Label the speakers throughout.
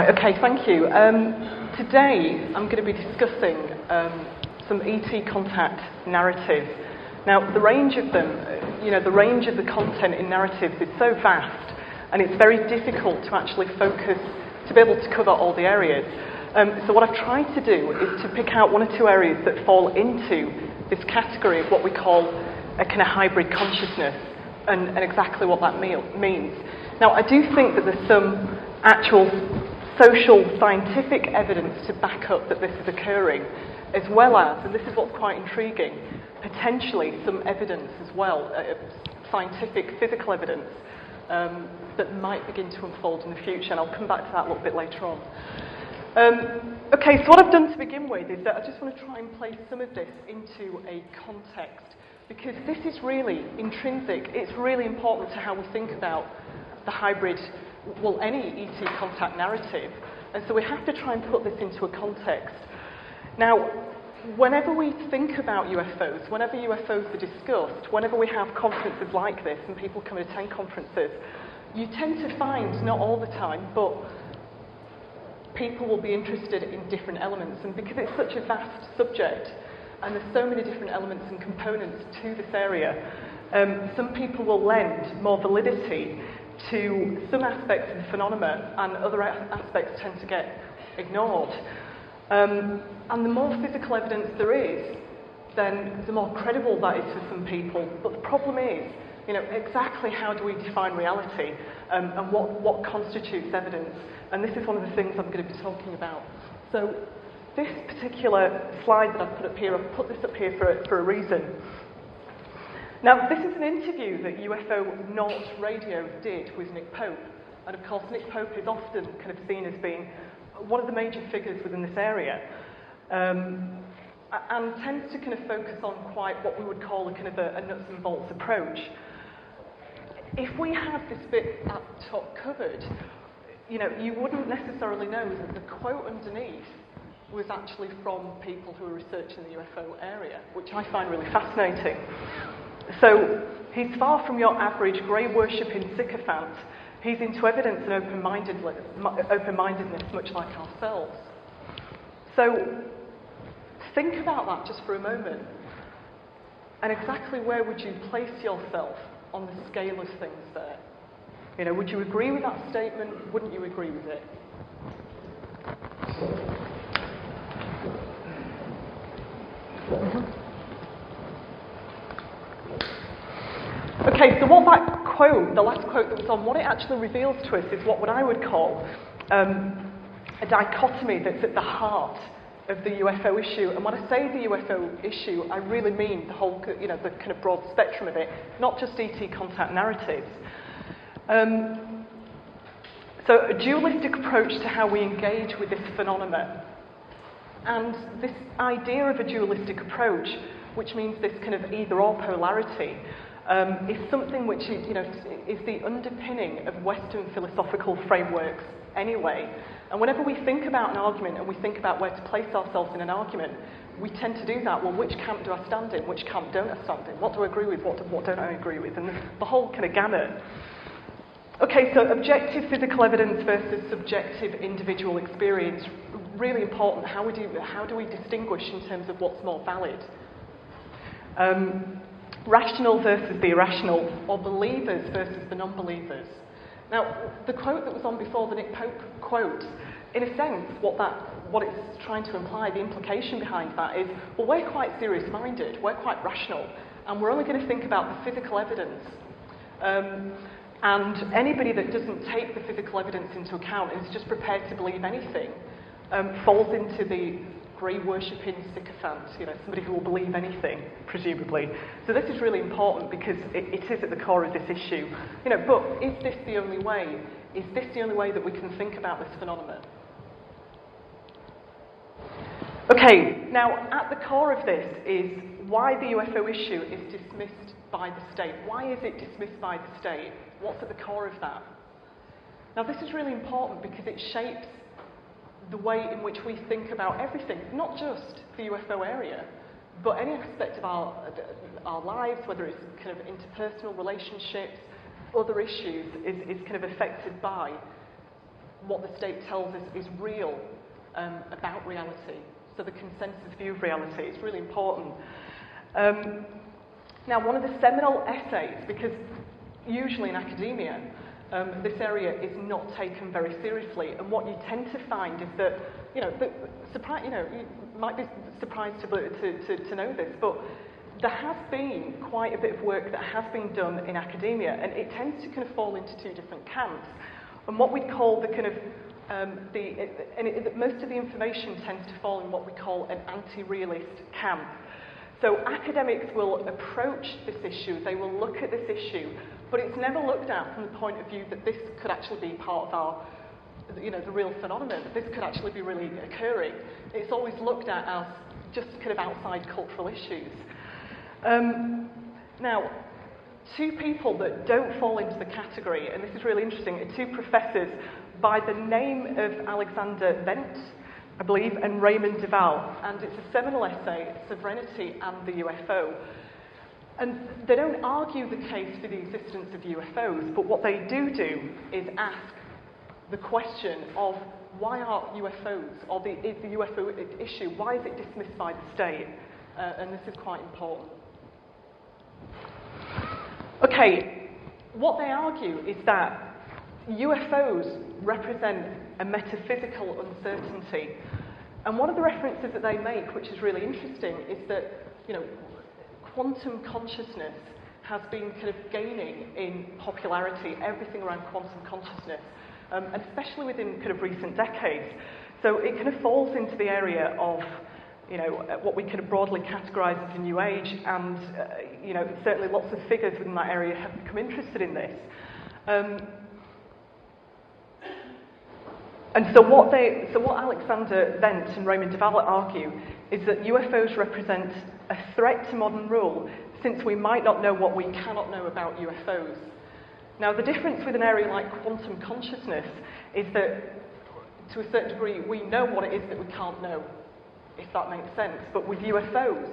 Speaker 1: Right, okay, thank you. Today I'm going to be discussing some ET contact narratives. Now, the range of them, the range of the content in narratives is so vast, and it's very difficult to actually focus, to be able to cover all the areas. So what I've tried to do is to pick out one or two areas that fall into this category of what we call a kind of hybrid consciousness, and exactly what that means. Now, I do think that there's some actual social scientific evidence to back up that this is occurring, as well as, and this is what's quite intriguing, potentially some evidence as well, scientific, physical evidence, that might begin to unfold in the future, and I'll come back to that a little bit later on. Okay, so what I've done to begin with is that I just want to try and place some of this into a context, because this is really intrinsic, it's really important to how we think about the hybrid, well, any ET contact narrative, and so we have to try and put this into a context. Now, whenever we think about UFOs, whenever UFOs are discussed, whenever we have conferences like this and people come and attend conferences, you tend to find, not all the time, but people will be interested in different elements, and because it's such a vast subject and there's so many different elements and components to this area, some people will lend more validity to some aspects of the phenomena, and other aspects tend to get ignored. And the more physical evidence there is, then the more credible that is for some people. But the problem is, exactly how do we define reality, and what constitutes evidence? And this is one of the things I'm going to be talking about. So this particular slide that I've put up here, I've put this up here for a reason. Now, this is an interview that UFO North Radio did with Nick Pope. And of course, Nick Pope is often kind of seen as being one of the major figures within this area. And tends to kind of focus on quite what we would call a kind of a nuts and bolts approach. If we had this bit at the top covered, you wouldn't necessarily know that the quote underneath was actually from people who are researching the UFO area, which I find really fascinating. So, he's far from your average grey-worshipping sycophant. He's into evidence and open-mindedness, much like ourselves. So, think about that just for a moment. And exactly where would you place yourself on the scale of things there? Would you agree with that statement? Wouldn't you agree with it? Okay, so what that quote, the last quote that was on, what it actually reveals to us is what I would call a dichotomy that's at the heart of the UFO issue. And when I say the UFO issue, I really mean the whole, the kind of broad spectrum of it, not just ET contact narratives. So a dualistic approach to how we engage with this phenomenon. And this idea of a dualistic approach, which means this kind of either-or polarity, is something which is the underpinning of Western philosophical frameworks anyway. And whenever we think about an argument and we think about where to place ourselves in an argument, we tend to do that. Well, which camp do I stand in? Which camp don't I stand in? What do I agree with? What don't I agree with? And the whole kind of gamut. Okay, so objective physical evidence versus subjective individual experience, really important. How do we distinguish in terms of what's more valid? Rational versus the irrational, or believers versus the non-believers. Now, the quote that was on before, the Nick Pope quote, in a sense, what it's trying to imply, the implication behind that is, well, we're quite serious-minded, we're quite rational, and we're only going to think about the physical evidence. And anybody that doesn't take the physical evidence into account and is just prepared to believe anything falls into the grey-worshipping sycophant, somebody who will believe anything, presumably. So this is really important because it is at the core of this issue. But is this the only way? Is this the only way that we can think about this phenomenon? Okay, now at the core of this is why the UFO issue is dismissed by the state. Why is it dismissed by the state? What's at the core of that? Now this is really important because it shapes the way in which we think about everything, not just the UFO area, but any aspect of our lives, whether it's kind of interpersonal relationships, other issues, is kind of affected by what the state tells us is real about reality. So the consensus view of reality is really important. Now, one of the seminal essays, because usually in academia, this area is not taken very seriously, and what you tend to find is that, you might be surprised to know this, but there has been quite a bit of work that has been done in academia, and it tends to kind of fall into two different camps. And what we'd call the kind of most of the information tends to fall in what we call an anti-realist camp. So academics will approach this issue, they will look at this issue, but it's never looked at from the point of view that this could actually be part of our, the real phenomenon, that this could actually be really occurring. It's always looked at as just kind of outside cultural issues. Now, two people that don't fall into the category, and this is really interesting, are two professors by the name of Alexander Wendt, I believe, and Raymond Duval, and it's a seminal essay, Sovereignty and the UFO. And they don't argue the case for the existence of UFOs, but what they do is ask the question of why are UFOs, or the UFO issue, why is it dismissed by the state? And this is quite important. Okay, what they argue is that UFOs represent a metaphysical uncertainty. And one of the references that they make, which is really interesting, is that, quantum consciousness has been kind of gaining in popularity, everything around quantum consciousness, and especially within kind of recent decades. So it kind of falls into the area of, what we kind of broadly categorise as the New Age, and, certainly lots of figures within that area have become interested in this. And so what Alexander Wendt and Raymond Duval argue is that UFOs represent a threat to modern rule, since we might not know what we cannot know about UFOs. Now, the difference with an area like quantum consciousness is that, to a certain degree, we know what it is that we can't know, if that makes sense. But with UFOs,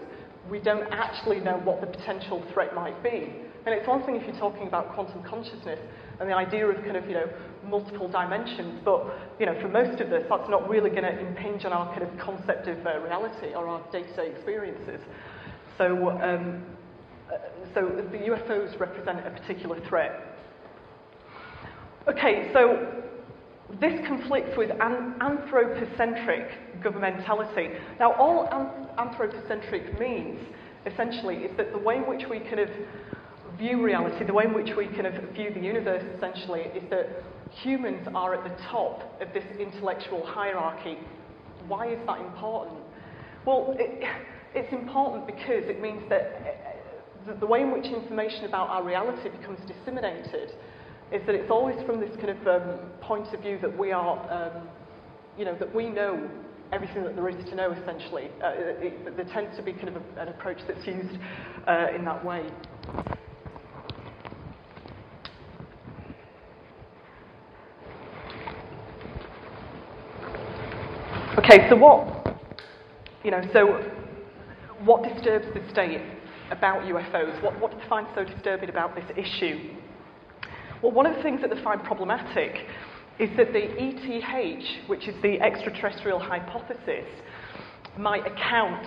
Speaker 1: we don't actually know what the potential threat might be. And it's one thing if you're talking about quantum consciousness and the idea of kind of, multiple dimensions, but, for most of us, that's not really going to impinge on our kind of concept of reality or our day-to-day experiences. So the UFOs represent a particular threat. Okay, so this conflicts with anthropocentric governmentality. Now, all anthropocentric means, essentially, is that the way in which we kind of view reality, the way in which we kind of view the universe, essentially, is that humans are at the top of this intellectual hierarchy. Why is that important? Well, it's important because it means that the way in which information about our reality becomes disseminated is that it's always from this kind of point of view that we are, that we know everything that there is to know, essentially. There tends to be kind of an approach that's used in that way. Okay, so what disturbs the state about UFOs? What do they find so disturbing about this issue? Well, one of the things that they find problematic is that the ETH, which is the extraterrestrial hypothesis, might account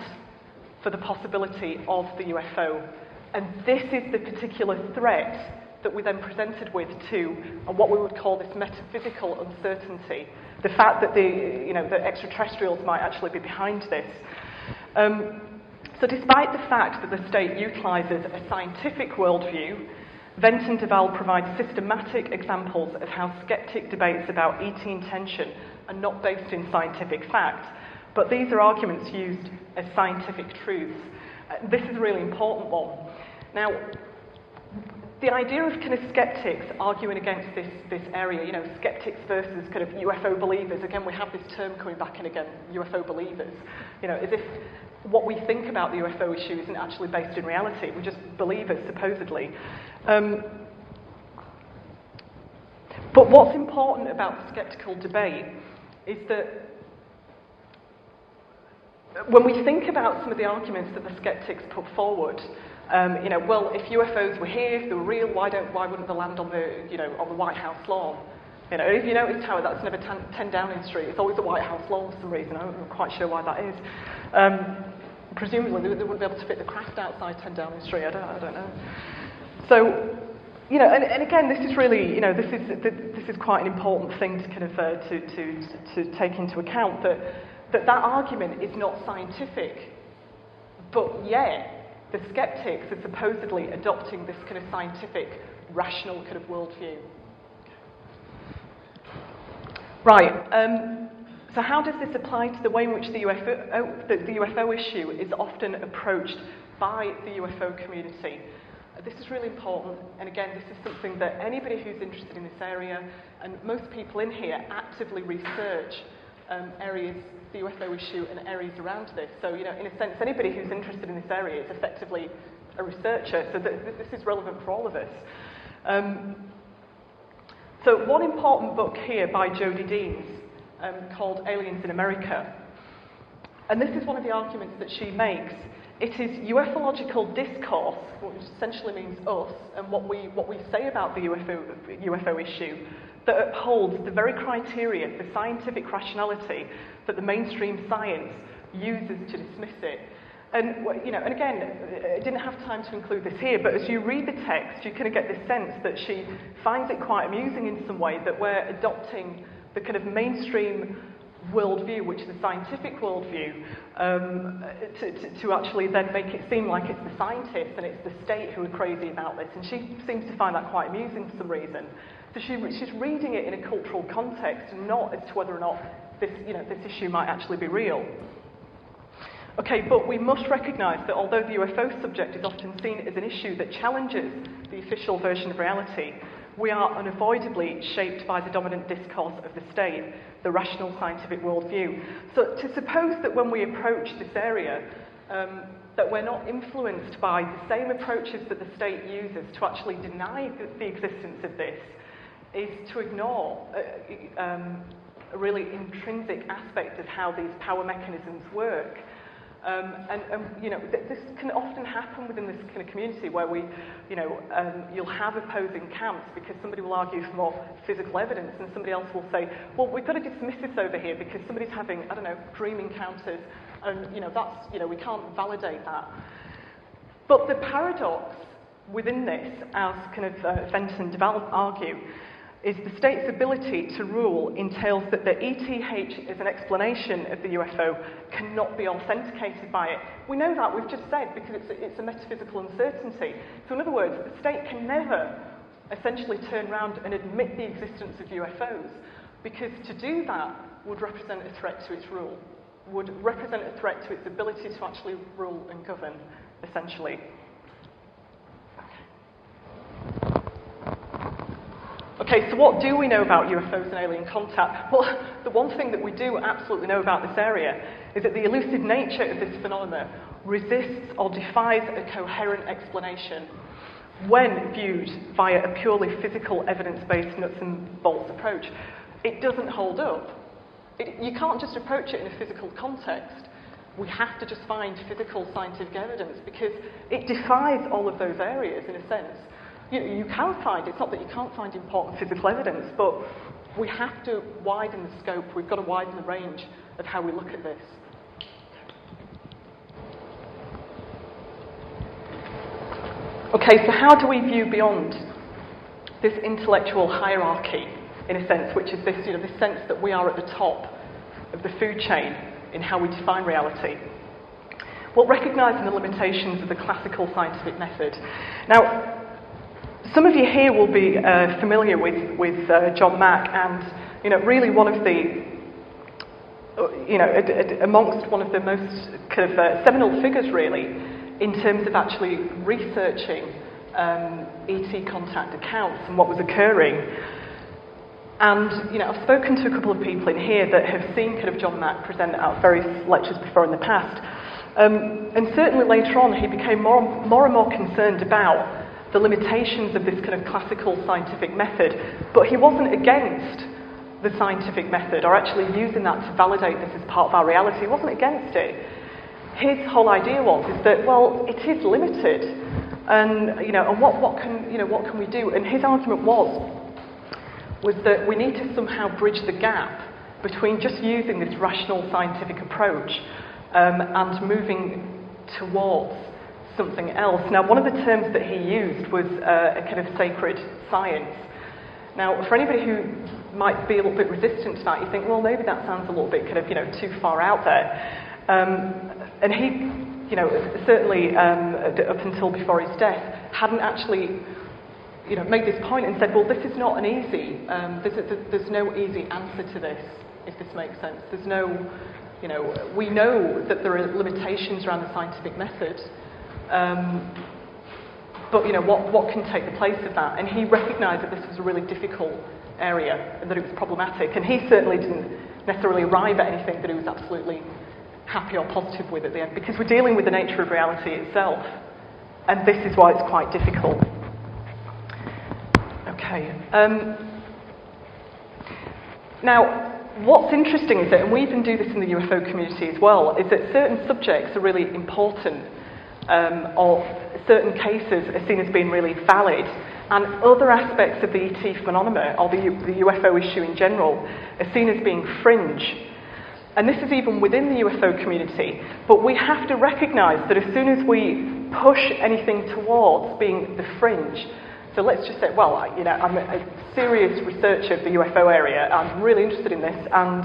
Speaker 1: for the possibility of the UFO. And this is the particular threat that we're then presented with to what we would call this metaphysical uncertainty. The fact that the extraterrestrials might actually be behind this. So despite the fact that the state utilises a scientific worldview, Wendt and Duval provide systematic examples of how skeptic debates about ET intention are not based in scientific facts, but these are arguments used as scientific truths. This is a really important one. Now, the idea of kind of skeptics arguing against this area, skeptics versus kind of UFO believers, again, we have this term coming back in again, UFO believers, as if what we think about the UFO issue isn't actually based in reality. We're just believers, supposedly. But what's important about the skeptical debate is that when we think about some of the arguments that the skeptics put forward, well, if UFOs were here, if they were real, why wouldn't they land on the, on the White House lawn? You know, if you notice Tower, that's never 10 Downing Street. It's always the White House lawn for some reason. I'm not quite sure why that is. Presumably, they wouldn't be able to fit the craft outside 10 Downing Street. I don't know. So, you know, and again, this is really, you know, this is quite an important thing to kind of to take into account, that argument is not scientific, but yet the skeptics are supposedly adopting this kind of scientific, rational kind of worldview. Right. So how does this apply to the way in which the UFO issue is often approached by the UFO community? This is really important, and again, this is something that anybody who's interested in this area, and most people in here actively research areas, the UFO issue and areas around this. So, you know, in a sense, anybody who's interested in this area is effectively a researcher, so this is relevant for all of us. So one important book here by Jodie Deans called Aliens in America, and this is one of the arguments that she makes. It is ufological discourse, which essentially means us, and what we say about the UFO issue, that upholds the very criteria for scientific rationality that the mainstream science uses to dismiss it. And, you know, and again, I didn't have time to include this here, but as you read the text, you kind of get this sense that she finds it quite amusing in some way that we're adopting the kind of mainstream worldview, which is a scientific worldview, to actually then make it seem like it's the scientists and it's the state who are crazy about this. And she seems to find that quite amusing for some reason. So she's reading it in a cultural context, and not as to whether or not this issue might actually be real. Okay, but we must recognise that although the UFO subject is often seen as an issue that challenges the official version of reality, we are unavoidably shaped by the dominant discourse of the state, the rational scientific worldview. So to suppose that when we approach this area, that we're not influenced by the same approaches that the state uses to actually deny the existence of this is to ignore a really intrinsic aspect of how these power mechanisms work. You know, this can often happen within this kind of community where you'll have opposing camps because somebody will argue for more physical evidence and somebody else will say, well, we've got to dismiss this over here because somebody's having, I don't know, dream encounters, and, you know, that's, you know, we can't validate that. But the paradox within this, as kind of Fenton argue, is the state's ability to rule entails that the ETH as an explanation of the UFO cannot be authenticated by it. We know that, we've just said, because it's a metaphysical uncertainty. So in other words, the state can never essentially turn around and admit the existence of UFOs, because to do that would represent a threat to its rule, would represent a threat to its ability to actually rule and govern, essentially. Okay, so what do we know about UFOs and alien contact? Well, the one thing that we do absolutely know about this area is that the elusive nature of this phenomenon resists or defies a coherent explanation when viewed via a purely physical, evidence-based nuts and bolts approach. It doesn't hold up. You can't just approach it in a physical context. We have to just find physical scientific evidence because it defies all of those areas in a sense. You can find, it's not that you can't find important physical evidence, but we have to widen the scope, we've got to widen the range of how we look at this. Okay, so how do we view beyond this intellectual hierarchy, in a sense, which is this, this sense that we are at the top of the food chain in how we define reality? Well, recognising the limitations of the classical scientific method. Now, some of you here will be familiar with John Mack, and really one of the, amongst one of the most kind of seminal figures really in terms of actually researching ET contact accounts and what was occurring. And I've spoken to a couple of people in here that have seen kind of John Mack present at various lectures before in the past, and certainly later on he became more and more concerned about the limitations of this kind of classical scientific method, but he wasn't against the scientific method or actually using that to validate this as part of our reality. He wasn't against it. His whole idea was that, well, it is limited, and and what can we do? And his argument was, was that we need to somehow bridge the gap between just using this rational scientific approach and moving towards something else. Now, one of the terms that he used was a kind of sacred science. Now, for anybody who might be a little bit resistant to that, you think, well, maybe that sounds a little bit kind of, too far out there. And he, certainly up until before his death, hadn't actually, made this point and said, well, this is not an easy, there's no easy answer to this, if this makes sense. There's no, we know that there are limitations around the scientific method, but, what can take the place of that? And he recognised that this was a really difficult area and that it was problematic. And he certainly didn't necessarily arrive at anything that he was absolutely happy or positive with at the end, because we're dealing with the nature of reality itself. And this is why it's quite difficult. Okay. Now, what's interesting is that, and we even do this in the UFO community as well, is that certain subjects are really important, or certain cases are seen as being really valid, and other aspects of the ET phenomenon, or the UFO issue in general, are seen as being fringe. And this is even within the UFO community, but we have to recognise that as soon as we push anything towards being the fringe, so let's just say, well, I'm a serious researcher of the UFO area, I'm really interested in this, and,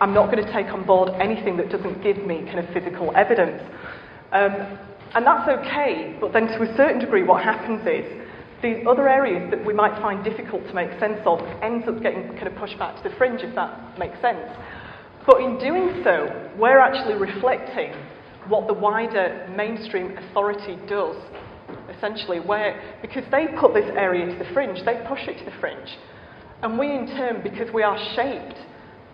Speaker 1: I'm not going to take on board anything that doesn't give me kind of physical evidence. And that's okay, but then to a certain degree what happens is these other areas that we might find difficult to make sense of ends up getting kind of pushed back to the fringe, if that makes sense. But in doing so, we're actually reflecting what the wider mainstream authority does, essentially, because they put this area to the fringe, they push it to the fringe. And we in turn, because we are shaped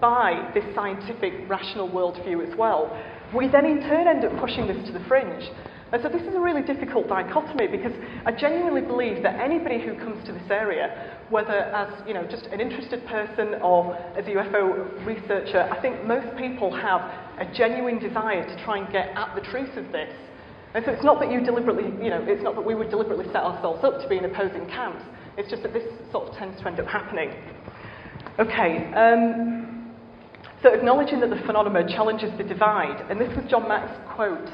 Speaker 1: by this scientific, rational worldview as well, we then in turn end up pushing this to the fringe. And so this is a really difficult dichotomy, because I genuinely believe that anybody who comes to this area, whether as just an interested person or as a UFO researcher, I think most people have a genuine desire to try and get at the truth of this. And so it's not that you deliberately, it's not that we would deliberately set ourselves up to be in opposing camps. It's just that this sort of tends to end up happening. Okay. So acknowledging that the phenomenon challenges the divide, and this was John Mack's quote,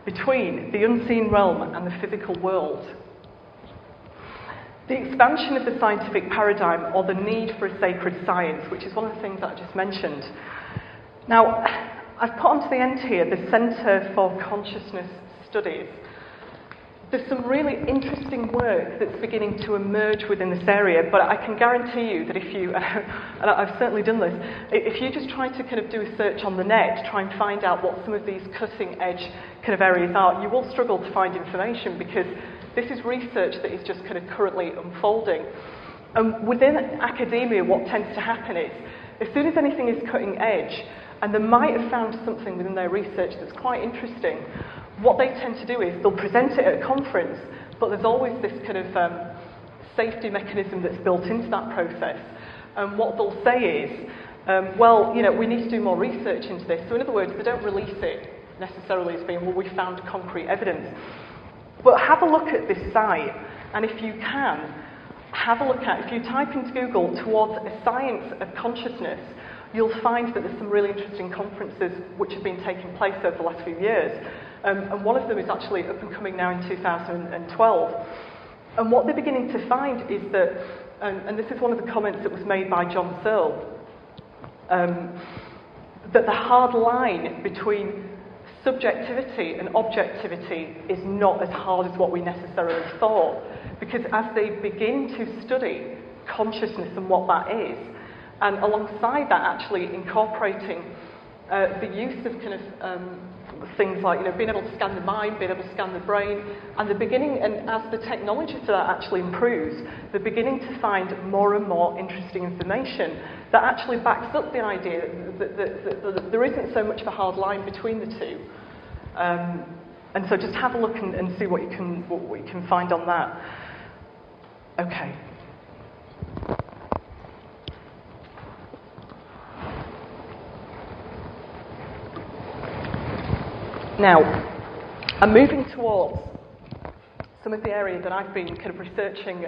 Speaker 1: between the unseen realm and the physical world. The expansion of the scientific paradigm, or the need for a sacred science, which is one of the things that I just mentioned. Now, I've put onto the end here the Centre for Consciousness Studies. There's some really interesting work that's beginning to emerge within this area, but I can guarantee you that if you, and I've certainly done this, if you just try to kind of do a search on the net, try and find out what some of these cutting edge kind of areas are, you will struggle to find information, because this is research that is just kind of currently unfolding. And within academia, what tends to happen is, as soon as anything is cutting edge, and they might have found something within their research that's quite interesting, what they tend to do is they'll present it at a conference, but there's always this kind of safety mechanism that's built into that process. And what they'll say is, well, we need to do more research into this. So in other words, they don't release it necessarily as being, well, we found concrete evidence. But have a look at this site, and if you can, have a look at, if you type into Google towards a science of consciousness, you'll find that there's some really interesting conferences which have been taking place over the last few years. And one of them is actually up and coming now in 2012. And what they're beginning to find is that, and this is one of the comments that was made by John Searle, that the hard line between subjectivity and objectivity is not as hard as what we necessarily thought. Because as they begin to study consciousness and what that is, and alongside that actually incorporating the use of kind of things like being able to scan the mind, being able to scan the brain, and the beginning, and as the technology for that actually improves, they're beginning to find more and more interesting information that actually backs up the idea that there isn't so much of a hard line between the two. And so just have a look and see what you can find on that. Okay. Now, I'm moving towards some of the areas that I've been kind of researching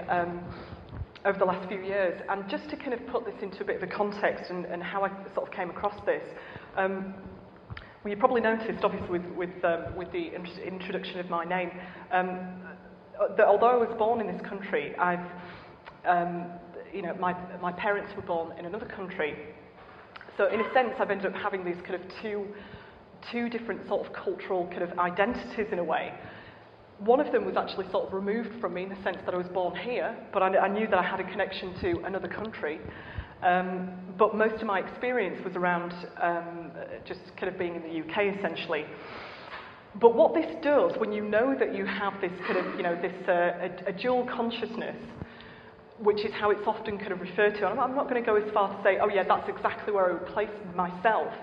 Speaker 1: over the last few years. And just to kind of put this into a bit of a context and how I sort of came across this, well, you probably noticed, obviously, with the introduction of my name, that although I was born in this country, I've, my parents were born in another country. So in a sense, I've ended up having these kind of two different sort of cultural kind of identities in a way. One of them was actually sort of removed from me in the sense that I was born here, but I knew that I had a connection to another country. But most of my experience was around just kind of being in the UK, essentially. But what this does, when you know that you have this kind of, a dual consciousness, which is how it's often kind of referred to, and I'm not going to go as far to say, oh yeah, that's exactly where I would place myself.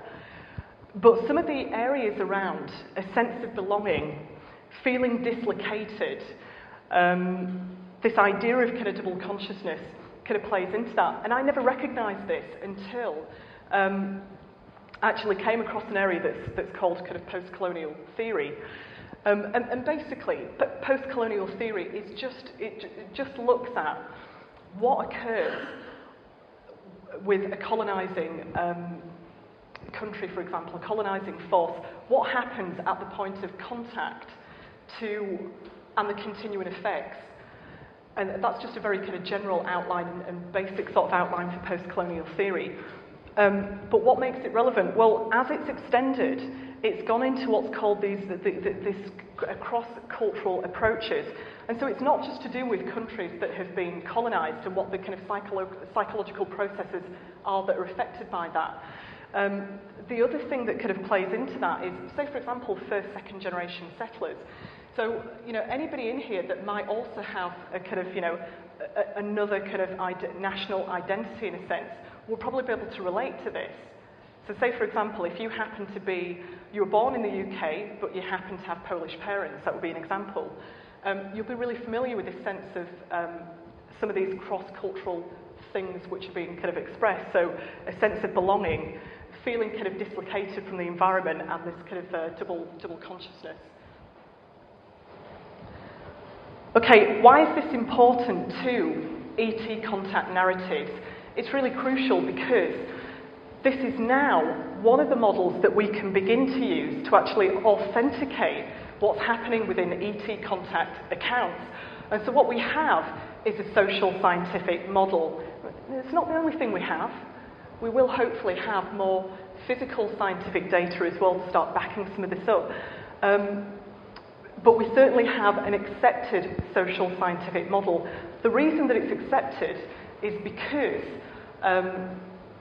Speaker 1: But some of the areas around a sense of belonging, feeling dislocated, this idea of kind of double consciousness kind of plays into that. And I never recognised this until actually came across an area that's called kind of post-colonial theory. And basically, post-colonial theory is just looks at what occurs with a colonising country, for example, a colonising force. What happens at the point of contact and the continuing effects. And that's just a very kind of general outline and basic sort of outline for post-colonial theory. But what makes it relevant? Well, as it's extended, it's gone into what's called this cross-cultural approaches. And so it's not just to do with countries that have been colonised and what the kind of psychological processes are that are affected by that. The other thing that kind of plays into that is, say, for example, first, second generation settlers. So, anybody in here that might also have a kind of, another kind of national identity in a sense, will probably be able to relate to this. So say, for example, if you happen to be, you were born in the UK, but you happen to have Polish parents, that would be an example. You'll be really familiar with this sense of some of these cross-cultural things which are being kind of expressed. So a sense of belonging, feeling kind of dislocated from the environment, and this kind of double consciousness. Okay, why is this important to ET contact narratives? It's really crucial because this is now one of the models that we can begin to use to actually authenticate what's happening within ET contact accounts. And so what we have is a social scientific model. It's not the only thing we have. We will hopefully have more physical scientific data as well to start backing some of this up. But we certainly have an accepted social scientific model. The reason that it's accepted is because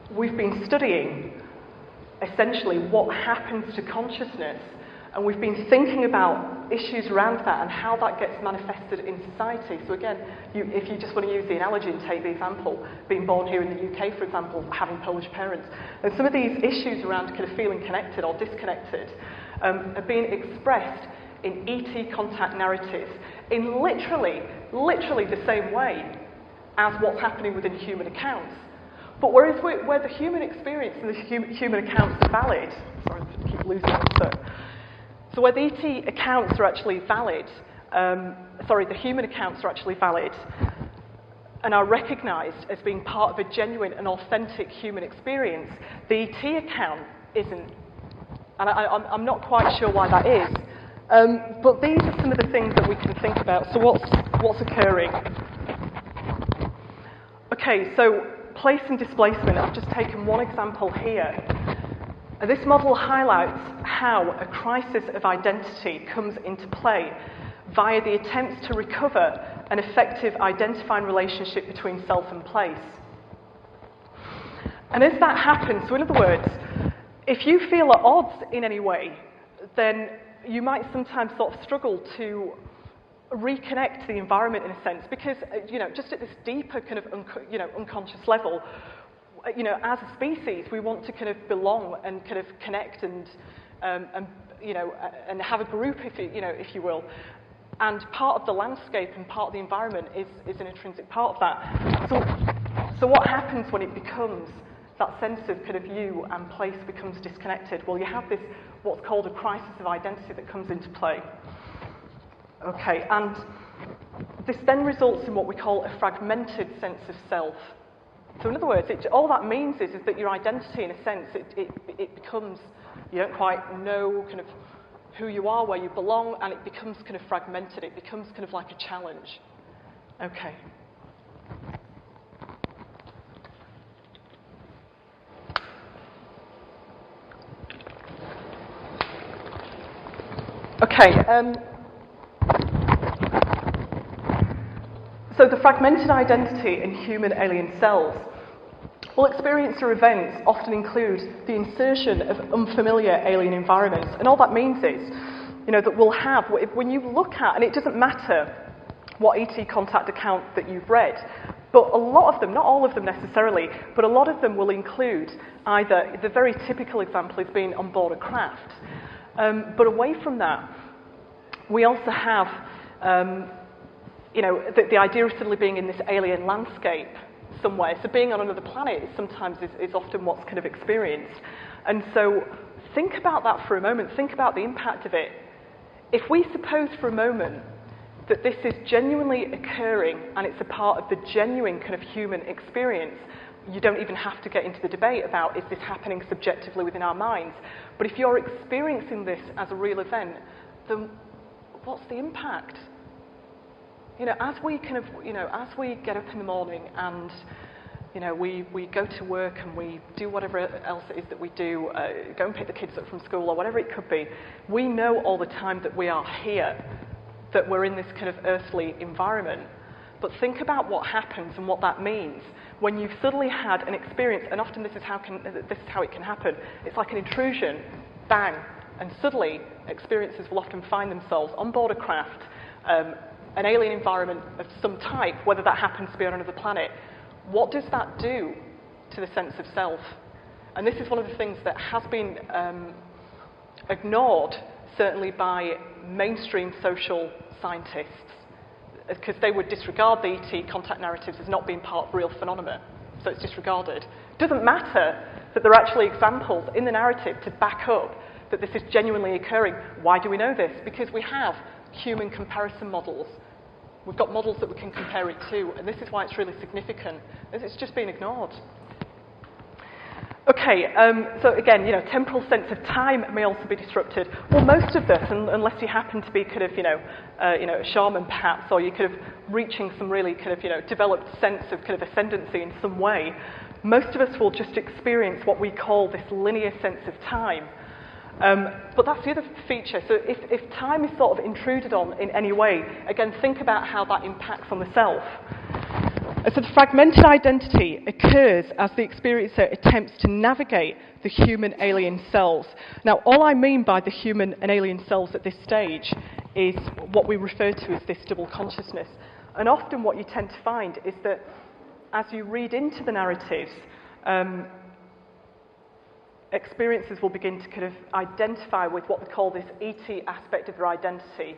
Speaker 1: we've been studying essentially what happens to consciousness, and we've been thinking about issues around that and how that gets manifested in society. So again, if you just want to use the analogy and take the example, being born here in the UK, for example, having Polish parents, and some of these issues around kind of feeling connected or disconnected are being expressed in ET contact narratives in literally the same way as what's happening within human accounts. But whereas where the human experience and the human accounts are valid, sorry, I keep losing it. So where the ET accounts are actually valid, the human accounts are actually valid and are recognised as being part of a genuine and authentic human experience, the ET account isn't. And I'm not quite sure why that is. But these are some of the things that we can think about. So what's occurring? Okay, so place and displacement. I've just taken one example here. And this model highlights how a crisis of identity comes into play via the attempts to recover an effective identifying relationship between self and place. And as that happens, so in other words, if you feel at odds in any way, then you might sometimes sort of struggle to reconnect to the environment in a sense, because just at this deeper kind of unconscious level, as a species, we want to kind of belong and kind of connect and have a group, if you will. And part of the landscape and part of the environment is an intrinsic part of that. So what happens when it becomes that sense of kind of you and place becomes disconnected? Well, you have this what's called a crisis of identity that comes into play. Okay, and this then results in what we call a fragmented sense of self. So in other words, all that means is that your identity, in a sense, it becomes, you don't quite know kind of who you are, where you belong, and it becomes kind of fragmented. It becomes kind of like a challenge. Okay. Okay, so the fragmented identity in human alien selves. Well, experience or events often include the insertion of unfamiliar alien environments, and all that means is, that we'll have, when you look at, and it doesn't matter what ET contact account that you've read, but a lot of them, not all of them necessarily, but a lot of them will include either, the very typical example is being on board a craft. But away from that, we also have, the idea of suddenly being in this alien landscape somewhere. So being on another planet sometimes is often what's kind of experienced. And so think about that for a moment. Think about the impact of it. If we suppose for a moment that this is genuinely occurring and it's a part of the genuine kind of human experience, you don't even have to get into the debate about is this happening subjectively within our minds. But if you're experiencing this as a real event, then what's the impact? As we kind of, as we get up in the morning and, we go to work and we do whatever else it is that we do, go and pick the kids up from school or whatever it could be, we know all the time that we are here, that we're in this kind of earthly environment. But think about what happens and what that means when you've suddenly had an experience, and often this is how it can happen. It's like an intrusion, bang, and suddenly experiences will often find themselves on board a craft, an alien environment of some type, whether that happens to be on another planet. What does that do to the sense of self? And this is one of the things that has been ignored, certainly by mainstream social scientists, because they would disregard the ET contact narratives as not being part of real phenomena, so it's disregarded. It doesn't matter that there are actually examples in the narrative to back up that this is genuinely occurring. Why do we know this? Because we have human comparison models. We've got models that we can compare it to, and this is why it's really significant, as it's just been ignored. Okay, so again, temporal sense of time may also be disrupted. Well, most of this, unless you happen to be kind of, a shaman perhaps, or you're kind of reaching some really kind of, developed sense of kind of ascendancy in some way, most of us will just experience what we call this linear sense of time. But that's the other feature. So if time is sort of intruded on in any way, again, think about how that impacts on the self. So the fragmented identity occurs as the experiencer attempts to navigate the human alien selves. Now, all I mean by the human and alien selves at this stage is what we refer to as this double consciousness. And often what you tend to find is that as you read into the narratives, experiences will begin to kind of identify with what we call this ET aspect of their identity,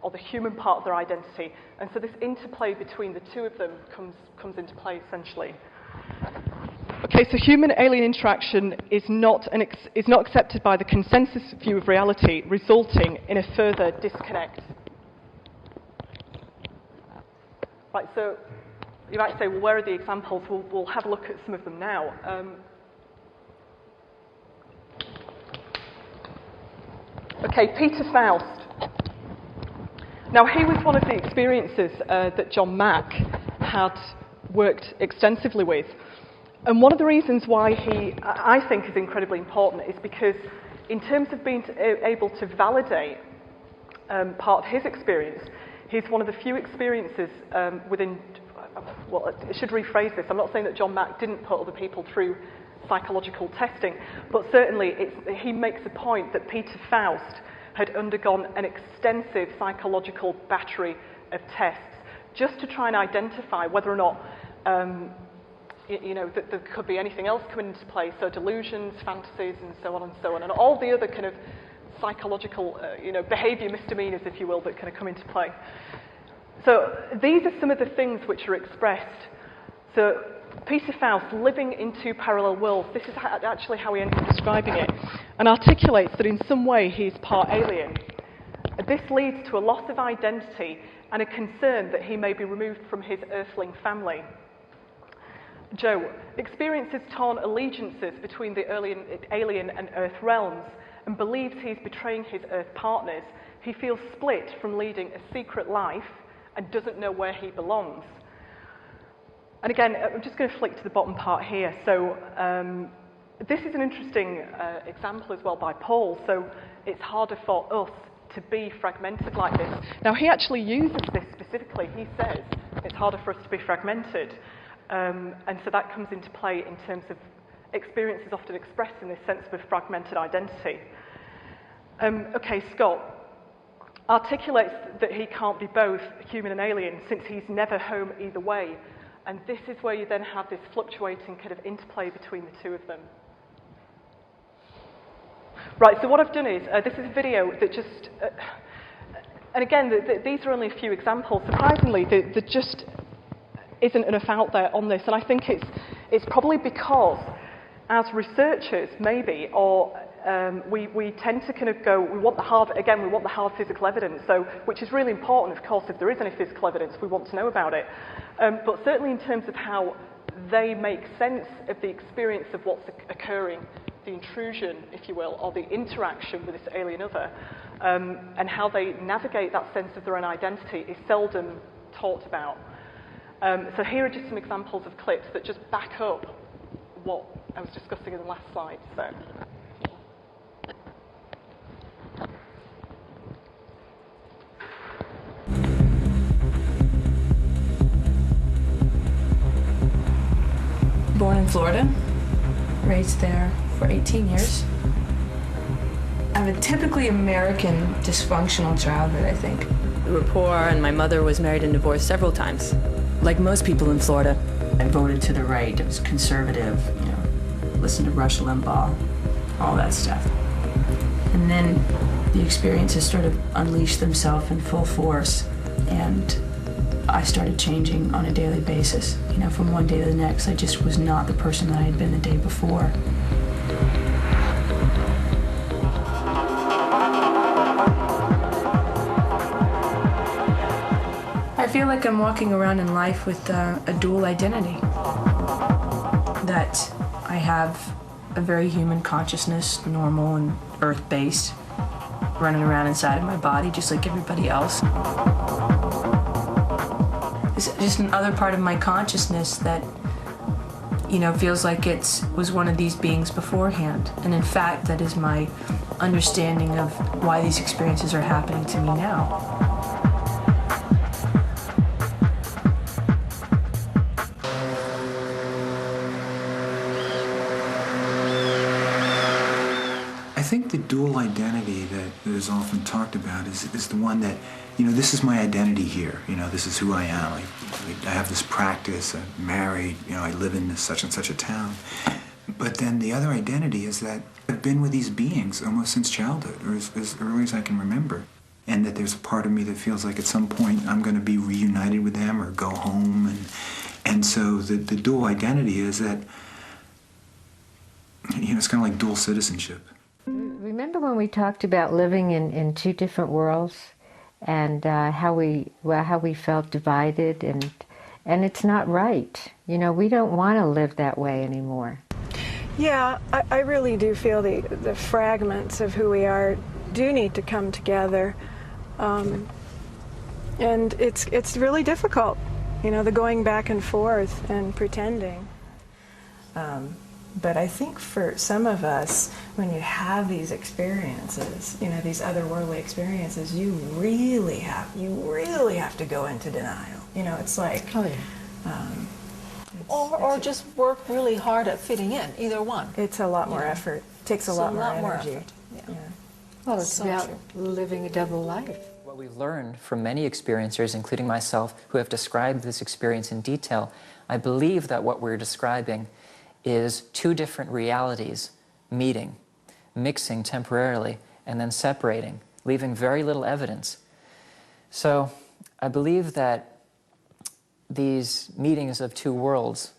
Speaker 1: or the human part of their identity. And so this interplay between the two of them comes into play, essentially. Okay, so human-alien interaction is not accepted by the consensus view of reality, resulting in a further disconnect. Right, so you might say, well, where are the examples? We'll have a look at some of them now. Okay, Peter Faust. Now, he was one of the experiencers that John Mack had worked extensively with. And one of the reasons why he, I think, is incredibly important is because in terms of being able to validate part of his experience, he's one of the few experiences within, well, I should rephrase this. I'm not saying that John Mack didn't put other people through psychological testing, but certainly he makes a point that Peter Faust had undergone an extensive psychological battery of tests just to try and identify whether or not that there could be anything else coming into play, so delusions, fantasies, and so on, and all the other kind of psychological, behaviour misdemeanours, if you will, that kind of come into play. So these are some of the things which are expressed. So Peter Faust, living in two parallel worlds, this is actually how he ends up describing it, and articulates that in some way he is part alien. This leads to a loss of identity and a concern that he may be removed from his earthling family. Joe experiences torn allegiances between the alien and Earth realms and believes he's betraying his Earth partners. He feels split from leading a secret life and doesn't know where he belongs. And again, I'm just going to flick to the bottom part here. So this is an interesting example as well by Paul. So it's harder for us to be fragmented like this. Now, he actually uses this specifically. He says it's harder for us to be fragmented. And so that comes into play in terms of experiences often expressed in this sense of a fragmented identity. Okay, Scott articulates that he can't be both human and alien since he's never home either way. And this is where you then have this fluctuating kind of interplay between the two of them. Right, so what I've done is, this is a video that just, and again, these are only a few examples. Surprisingly, there just isn't enough out there on this, and I think it's probably because, as researchers, maybe, or we tend to kind of go, we want the hard physical evidence, so, which is really important, of course. If there is any physical evidence, we want to know about it. But certainly in terms of how they make sense of the experience of what's occurring, the intrusion, if you will, or the interaction with this alien other, and how they navigate that sense of their own identity is seldom talked about. So here are just some examples of clips that just back up what I was discussing in the last slide. So.
Speaker 2: Born in Florida, raised there for 18 years. I'm a typically American dysfunctional childhood, I think. We were poor, and my mother was married and divorced several times. Like most people in Florida, I voted to the right. I was conservative, you know, listened to Rush Limbaugh, all that stuff. And then the experiences sort of unleashed themselves in full force, and I started changing on a daily basis. You know, from one day to the next, I just was not the person that I had been the day before. I feel like I'm walking around in life with a dual identity. That I have a very human consciousness, normal and earth-based, running around inside of my body just like everybody else. It's just another part of my consciousness that, you know, feels like it was one of these beings beforehand. And in fact, that is my understanding of why these experiences are happening to me now.
Speaker 3: I think the dual identity that is often talked about is the one that, you know, this is my identity here. You know, this is who I am. I have this practice. I'm married. You know, I live in this such and such a town. But then the other identity is that I've been with these beings almost since childhood, or as early as I can remember. And that there's a part of me that feels like at some point I'm going to be reunited with them or go home. And so the dual identity is that, you know, it's kind of like dual citizenship.
Speaker 4: Remember when we talked about living in two different worlds, and how we felt divided, and it's not right. You know, we don't want to live that way anymore.
Speaker 5: Yeah, I really do feel the fragments of who we are do need to come together, and it's really difficult. You know, the going back and forth and pretending.
Speaker 2: But I think for some of us, when you have these experiences, you know, these otherworldly experiences, you really have to go into denial. You know, it's like,
Speaker 4: Oh yeah.
Speaker 6: Or just work really hard at fitting in, either one.
Speaker 5: It's a lot more effort. It takes a lot more energy.
Speaker 6: effort. Yeah.
Speaker 4: Well, it's
Speaker 6: So
Speaker 4: about
Speaker 6: true.
Speaker 4: living a double life.
Speaker 7: What we've learned from many experiencers, including myself, who have described this experience in detail, I believe that what we're describing is two different realities meeting, mixing temporarily, and then separating, leaving very little evidence. So I believe that these meetings of two worlds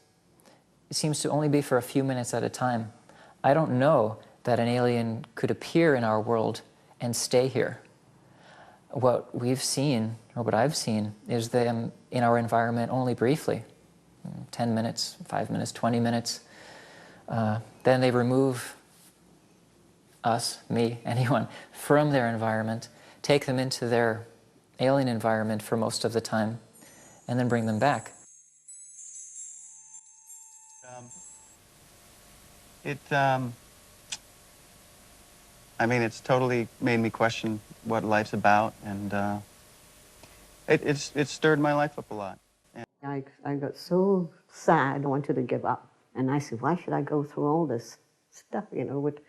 Speaker 7: seems to only be for a few minutes at a time. I don't know that an alien could appear in our world and stay here. What we've seen or what I've seen, is them in our environment only briefly, 10 minutes, 5 minutes, 20 minutes. Then they remove us, me, anyone, from their environment, take them into their alien environment for most of the time, and then bring them back.
Speaker 8: I mean, it's totally made me question what life's about, and it stirred my life up a lot.
Speaker 9: I got so sad, I wanted to give up. And I said, why should I go through all this stuff, you know, with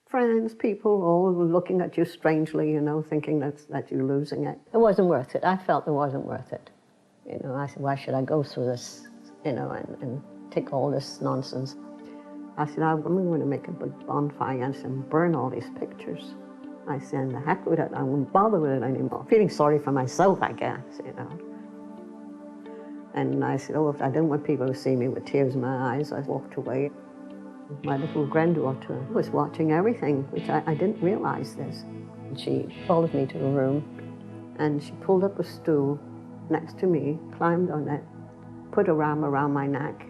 Speaker 9: friends, people all looking at you strangely, you know, thinking that you're losing it. It wasn't worth it. I felt it wasn't worth it. You know, I said, why should I go through this, you know, and take all this nonsense? I said, I'm going to make a big bonfire and burn all these pictures. I said, the heck with it, I won't bother with it anymore. Feeling sorry for myself, I guess, you know. And I said, oh, if I didn't want people to see me with tears in my eyes, I walked away. My little granddaughter was watching everything, which I didn't realize this. And she followed me to the room, and she pulled up a stool next to me, climbed on it, put her arm around my neck,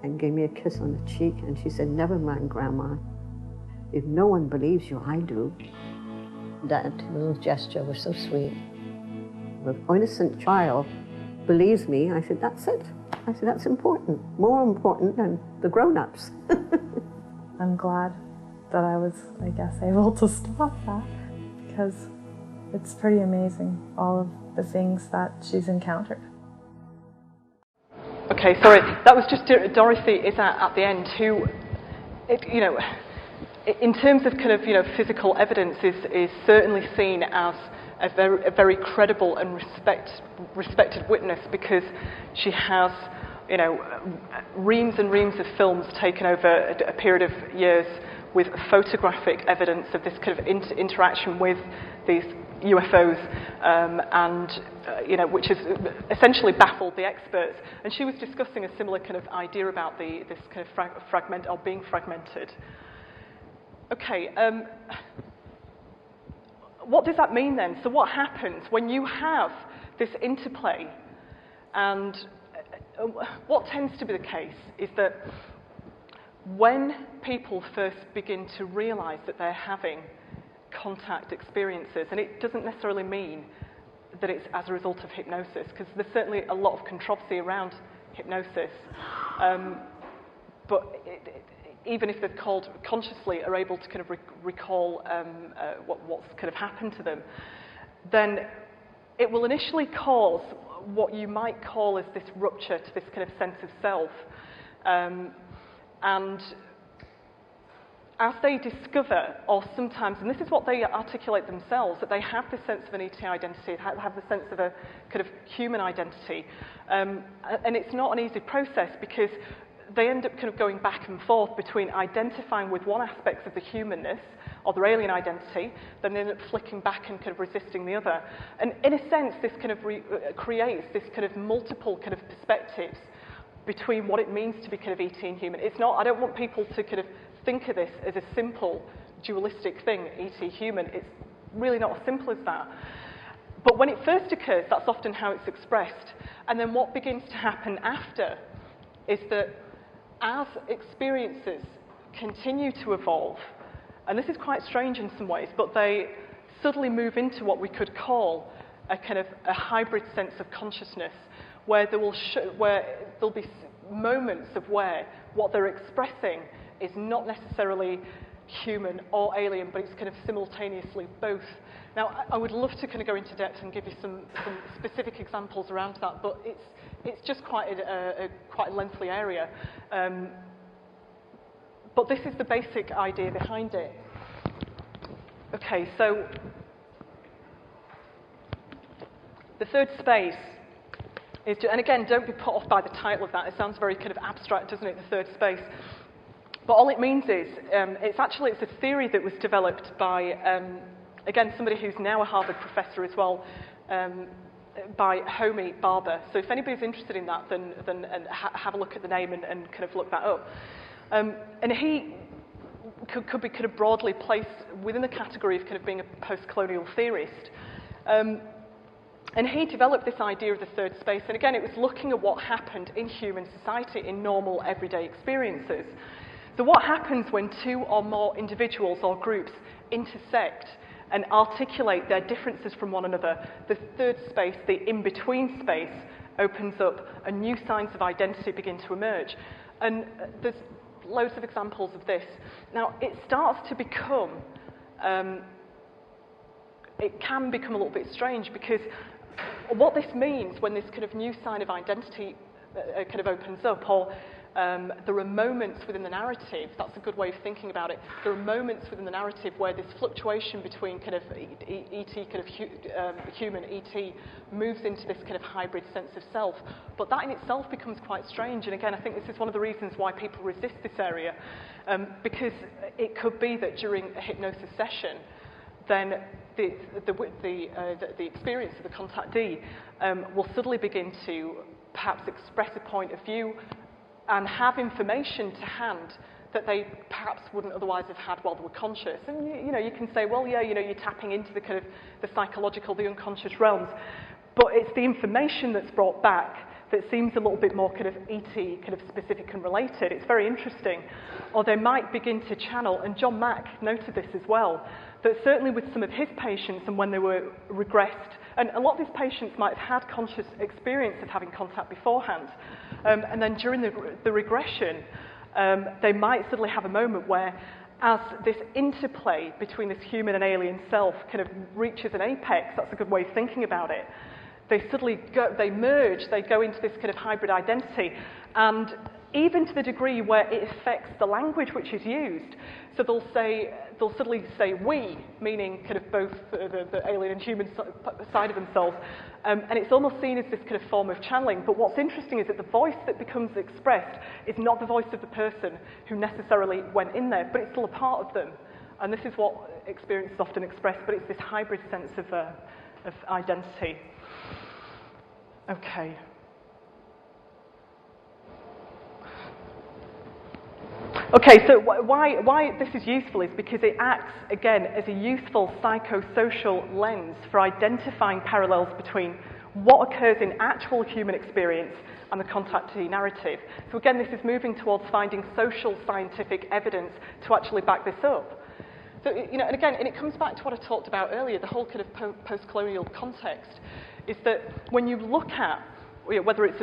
Speaker 9: and gave me a kiss on the cheek, and she said, never mind, Grandma. If no one believes you, I do. That little gesture was so sweet. An innocent child believes me. I said, that's it. I said, that's important, more important than the grown-ups.
Speaker 10: I'm glad that I was, I guess, able to stop that, because it's pretty amazing, all of the things that she's encountered.
Speaker 1: Okay, sorry, that was just Dorothy is at the end, who, you know, in terms of kind of, you know, physical evidence is certainly seen as a very credible and respected witness, because she has, you know, reams and reams of films taken over a period of years with photographic evidence of this kind of interaction with these UFOs, you know, which has essentially baffled the experts. And she was discussing a similar kind of idea about this kind of being fragmented. Okay, what does that mean then? So what happens when you have this interplay? And what tends to be the case is that when people first begin to realize that they're having contact experiences, and it doesn't necessarily mean that it's as a result of hypnosis, because there's certainly a lot of controversy around hypnosis, but even if they're called consciously, are able to kind of recall what's kind of happened to them, then it will initially cause what you might call as this rupture to this kind of sense of self. And as they discover, or sometimes, and this is what they articulate themselves, that they have this sense of an ET identity, have the sense of a kind of human identity. And it's not an easy process, because they end up kind of going back and forth between identifying with one aspect of the humanness or their alien identity, then they end up flicking back and kind of resisting the other. And in a sense, this kind of creates this kind of multiple kind of perspectives between what it means to be kind of ET and human. It's not, I don't want people to kind of think of this as a simple dualistic thing, ET human. It's really not as simple as that. But when it first occurs, that's often how it's expressed. And then what begins to happen after is that as experiences continue to evolve, and this is quite strange in some ways, but they suddenly move into what we could call a kind of a hybrid sense of consciousness, where there'll be moments of where what they're expressing is not necessarily human or alien, but it's kind of simultaneously both. Now, I would love to kind of go into depth and give you some specific examples around that, but it's just quite a lengthy area. But this is the basic idea behind it. Okay, so the third space is, and again, don't be put off by the title of that. It sounds very kind of abstract, doesn't it, the third space? But all it means is, it's a theory that was developed by, again, somebody who's now a Harvard professor as well, by Homi Bhabha. So if anybody's interested in that, then have a look at the name and kind of look that up. And he could be kind of broadly placed within the category of kind of being a post-colonial theorist. And he developed this idea of the third space, and again, it was looking at what happened in human society in normal, everyday experiences. So what happens when two or more individuals or groups intersect and articulate their differences from one another? The third space, the in-between space, opens up and new signs of identity begin to emerge. And there's loads of examples of this. Now, it starts to become, it can become a little bit strange, because what this means when this kind of new sign of identity kind of opens up, or there are moments within the narrative, that's a good way of thinking about it, there are moments within the narrative where this fluctuation between kind of human ET moves into this kind of hybrid sense of self. But that in itself becomes quite strange, and again, I think this is one of the reasons why people resist this area, because it could be that during a hypnosis session, then the experience of the contactee will suddenly begin to perhaps express a point of view and have information to hand that they perhaps wouldn't otherwise have had while they were conscious. And you know, you can say, well, yeah, you know, you're tapping into the kind of the psychological, the unconscious realms, but it's the information that's brought back that seems a little bit more kind of ET, kind of specific and related. It's very interesting. Or they might begin to channel, and John Mack noted this as well, that certainly with some of his patients and when they were regressed, and a lot of his patients might have had conscious experience of having contact beforehand, and then during the regression, they might suddenly have a moment where, as this interplay between this human and alien self kind of reaches an apex, that's a good way of thinking about it, they suddenly they merge, they go into this kind of hybrid identity, and even to the degree where it affects the language which is used. So they'll suddenly say we, meaning kind of both the alien and human side of themselves, and it's almost seen as this kind of form of channeling. But what's interesting is that the voice that becomes expressed is not the voice of the person who necessarily went in there, but it's still a part of them. And this is what experience is often expressed, but it's this hybrid sense of identity. Okay. Okay, so why this is useful is because it acts, again, as a useful psychosocial lens for identifying parallels between what occurs in actual human experience and the contactee narrative. So again, this is moving towards finding social scientific evidence to actually back this up. So, you know, and again, and it comes back to what I talked about earlier, the whole kind of post-colonial context, is that when you look at whether it's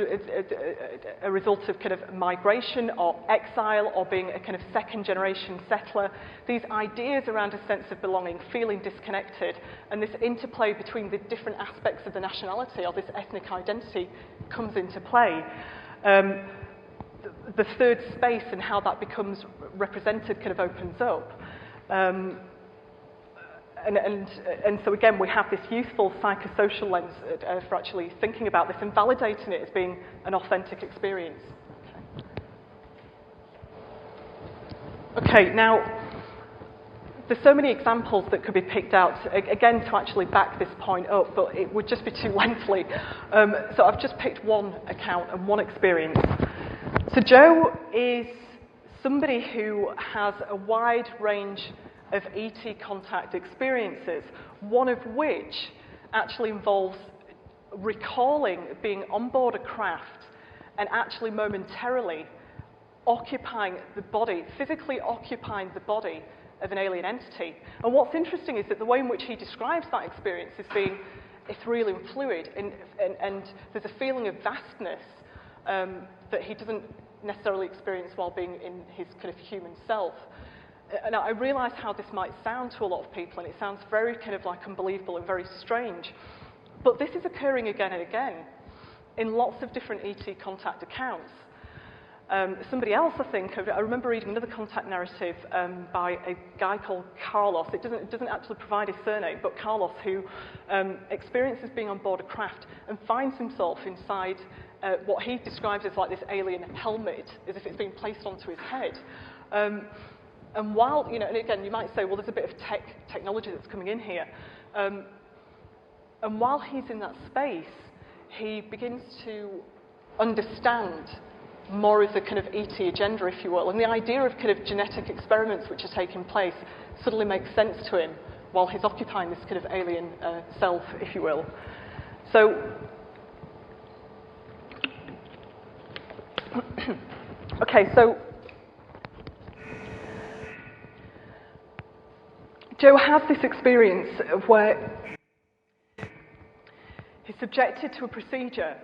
Speaker 1: a result of kind of migration or exile or being a kind of second-generation settler, these ideas around a sense of belonging, feeling disconnected, and this interplay between the different aspects of the nationality or this ethnic identity comes into play. The third space and how that becomes represented kind of opens up. And so again, we have this useful psychosocial lens for actually thinking about this and validating it as being an authentic experience. Okay, now, there's so many examples that could be picked out, again, to actually back this point up, but it would just be too lengthy. So I've just picked one account and one experience. So Joe is somebody who has a wide range of ET contact experiences, one of which actually involves recalling being on board a craft and actually momentarily occupying the body, physically occupying the body of an alien entity. And what's interesting is that the way in which he describes that experience is being ethereal and fluid, and there's a feeling of vastness that he doesn't necessarily experience while being in his kind of human self. And I realise how this might sound to a lot of people, and it sounds very kind of like unbelievable and very strange. But this is occurring again and again in lots of different ET contact accounts. Somebody else, I remember reading another contact narrative by a guy called Carlos. It doesn't actually provide his surname, but Carlos, who experiences being on board a craft and finds himself inside what he describes as like this alien helmet, as if it's been placed onto his head. And while, you know, and again, you might say, well, there's a bit of technology that's coming in here. And while he's in that space, he begins to understand more of the kind of ET agenda, if you will. And the idea of kind of genetic experiments which are taking place suddenly makes sense to him while he's occupying this kind of alien self, if you will. So, okay, so Joe has this experience of where he's subjected to a procedure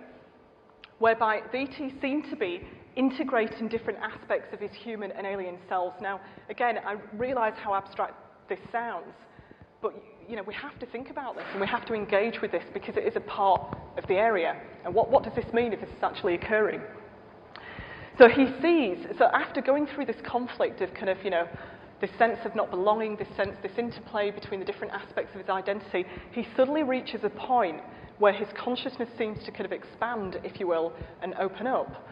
Speaker 1: whereby the ETs seem to be integrating different aspects of his human and alien selves. Now, again, I realise how abstract this sounds, but you know, we have to think about this and we have to engage with this because it is a part of the area. And what does this mean if this is actually occurring? So he sees, so after going through this conflict of kind of, you know, this sense of not belonging, this interplay between the different aspects of his identity, he suddenly reaches a point where his consciousness seems to kind of expand, if you will, and open up.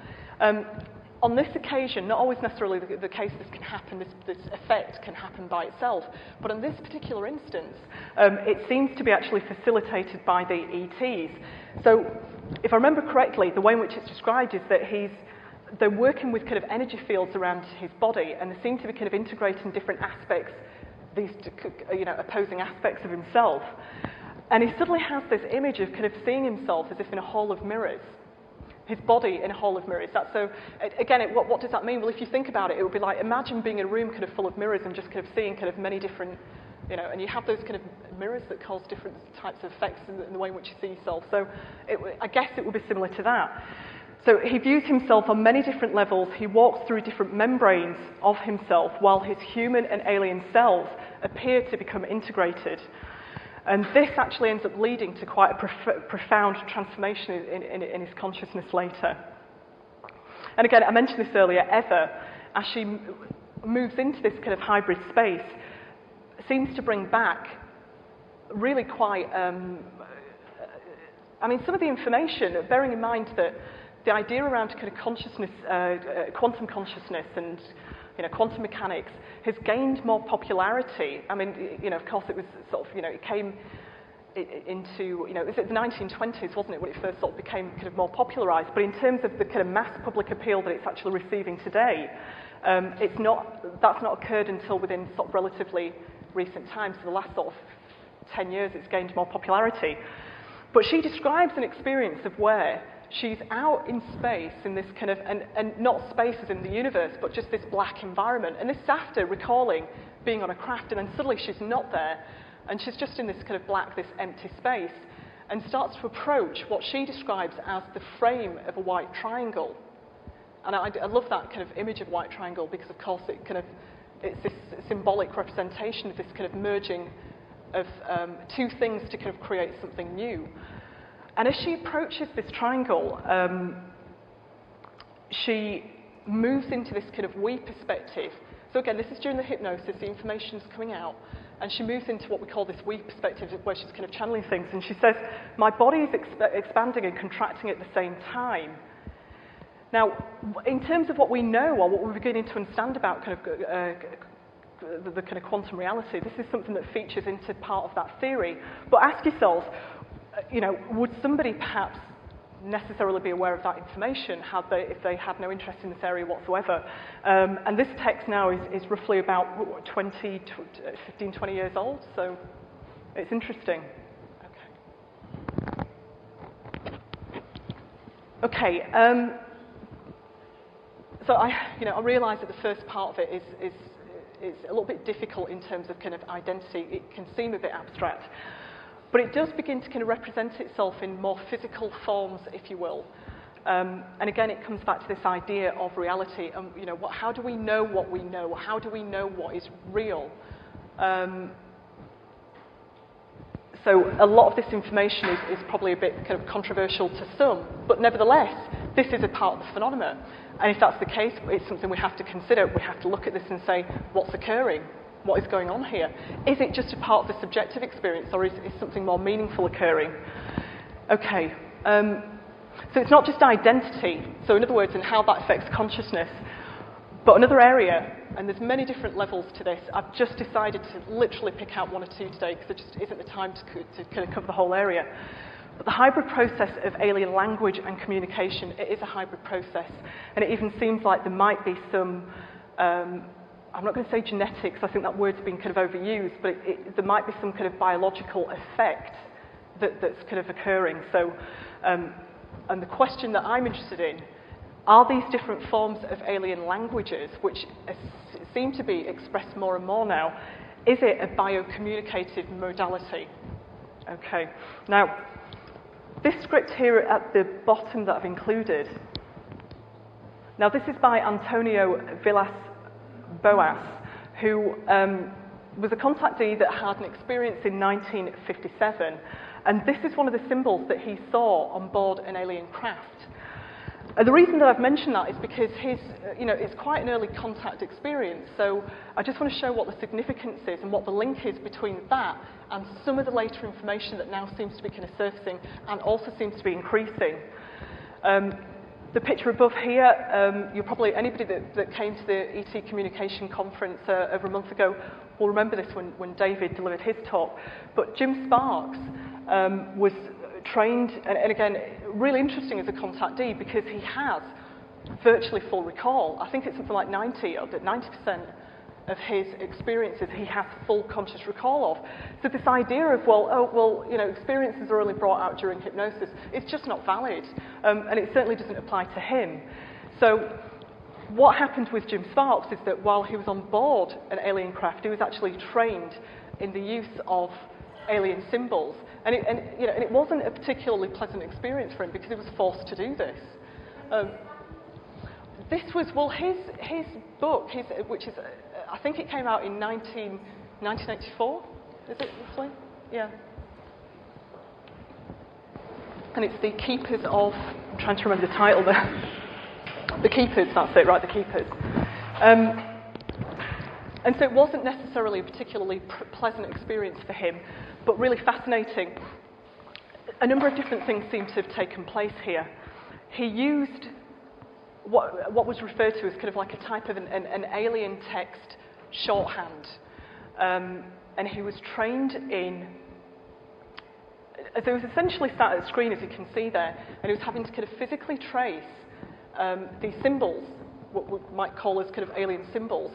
Speaker 1: On this occasion, not always necessarily the case this can happen, this effect can happen by itself, but in this particular instance, it seems to be actually facilitated by the ETs. So, if I remember correctly, the way in which it's described is that they're working with kind of energy fields around his body, and they seem to be kind of integrating different aspects, these, you know, opposing aspects of himself. And he suddenly has this image of kind of seeing himself as if in a hall of mirrors, his body in a hall of mirrors. That's so, again, what does that mean? Well, if you think about it, it would be like, imagine being in a room kind of full of mirrors and just kind of seeing kind of many different, you know, and you have those kind of mirrors that cause different types of effects in the way in which you see yourself. So I guess it would be similar to that. So he views himself on many different levels. He walks through different membranes of himself while his human and alien selves appear to become integrated. And this actually ends up leading to quite a profound transformation in his consciousness later. And again, I mentioned this earlier, Eva, as she moves into this kind of hybrid space, seems to bring back really quite, I mean, some of the information, bearing in mind that the idea around kind of consciousness, quantum consciousness and, you know, quantum mechanics has gained more popularity. I mean, you know, of course it was sort of, you know, it came into, you know, it was the 1920s, wasn't it, when it first sort of became kind of more popularised. But in terms of the kind of mass public appeal that it's actually receiving today, that's not occurred until within sort of relatively recent times. So the last sort of 10 years it's gained more popularity. But she describes an experience of where she's out in space in this kind of, and not space as in the universe, but just this black environment. And this is after recalling being on a craft, and then suddenly she's not there, and she's just in this kind of black, this empty space, and starts to approach what she describes as the frame of a white triangle. And I love that kind of image of white triangle because, of course, it's this symbolic representation of this kind of merging of two things to kind of create something new. And as she approaches this triangle, she moves into this kind of we perspective. So again, this is during the hypnosis, the information's coming out, and she moves into what we call this we perspective, where she's kind of channeling things. And she says, my body is expanding and contracting at the same time. Now, in terms of what we know, or what we're beginning to understand about kind of the kind of quantum reality, this is something that features into part of that theory. But ask yourselves, you know, would somebody perhaps necessarily be aware of that information if they had no interest in this area whatsoever? And this text now is roughly about 15, 20 years old, so it's interesting. Okay. So I realise that the first part of it is a little bit difficult in terms of kind of identity. It can seem a bit abstract. But it does begin to kind of represent itself in more physical forms, if you will. And again, it comes back to this idea of reality. And you know, how do we know what we know? How do we know what is real? So a lot of this information is probably a bit kind of controversial to some, but nevertheless, this is a part of the phenomenon. And if that's the case, it's something we have to consider. We have to look at this and say, what's occurring? What is going on here? Is it just a part of the subjective experience, or is something more meaningful occurring? Okay, so it's not just identity, so in other words, and how that affects consciousness, but another area, and there's many different levels to this. I've just decided to literally pick out one or two today, because there just isn't the time to kind of cover the whole area. But the hybrid process of alien language and communication, it is a hybrid process, and it even seems like there might be some I'm not going to say genetics, I think that word's been kind of overused, but there might be some kind of biological effect that's kind of occurring. So, and the question that I'm interested in, are these different forms of alien languages, which seem to be expressed more and more now, is it a biocommunicative modality? Okay, now, this script here at the bottom that I've included, now this is by Antonio Villas-Boas, who was a contactee that had an experience in 1957, and this is one of the symbols that he saw on board an alien craft. And the reason that I've mentioned that is because his, it's quite an early contact experience, so I just want to show what the significance is and what the link is between that and some of the later information that now seems to be kind of surfacing and also seems to be increasing. The picture above here, you'll probably, anybody that came to the ET Communication Conference over a month ago will remember this when David delivered his talk. But Jim Sparks was trained, and again, really interesting as a contactee because he has virtually full recall. I think it's something like 90% of his experiences he has full conscious recall of. So this idea of, experiences are only brought out during hypnosis, it's just not valid, and it certainly doesn't apply to him. So what happened with Jim Sparks is that while he was on board an alien craft, he was actually trained in the use of alien symbols, and it wasn't a particularly pleasant experience for him because he was forced to do this. This was, his book, which is, I think it came out in 1984, is it roughly? Yeah. And it's The Keepers of, I'm trying to remember the title there. The Keepers, that's it, right, The Keepers. And so it wasn't necessarily a particularly pleasant experience for him, but really fascinating. A number of different things seem to have taken place here. He used what was referred to as kind of like a type of an alien text shorthand. And he was trained in, so he was essentially sat at a screen, as you can see there, and he was having to kind of physically trace these symbols, what we might call as kind of alien symbols,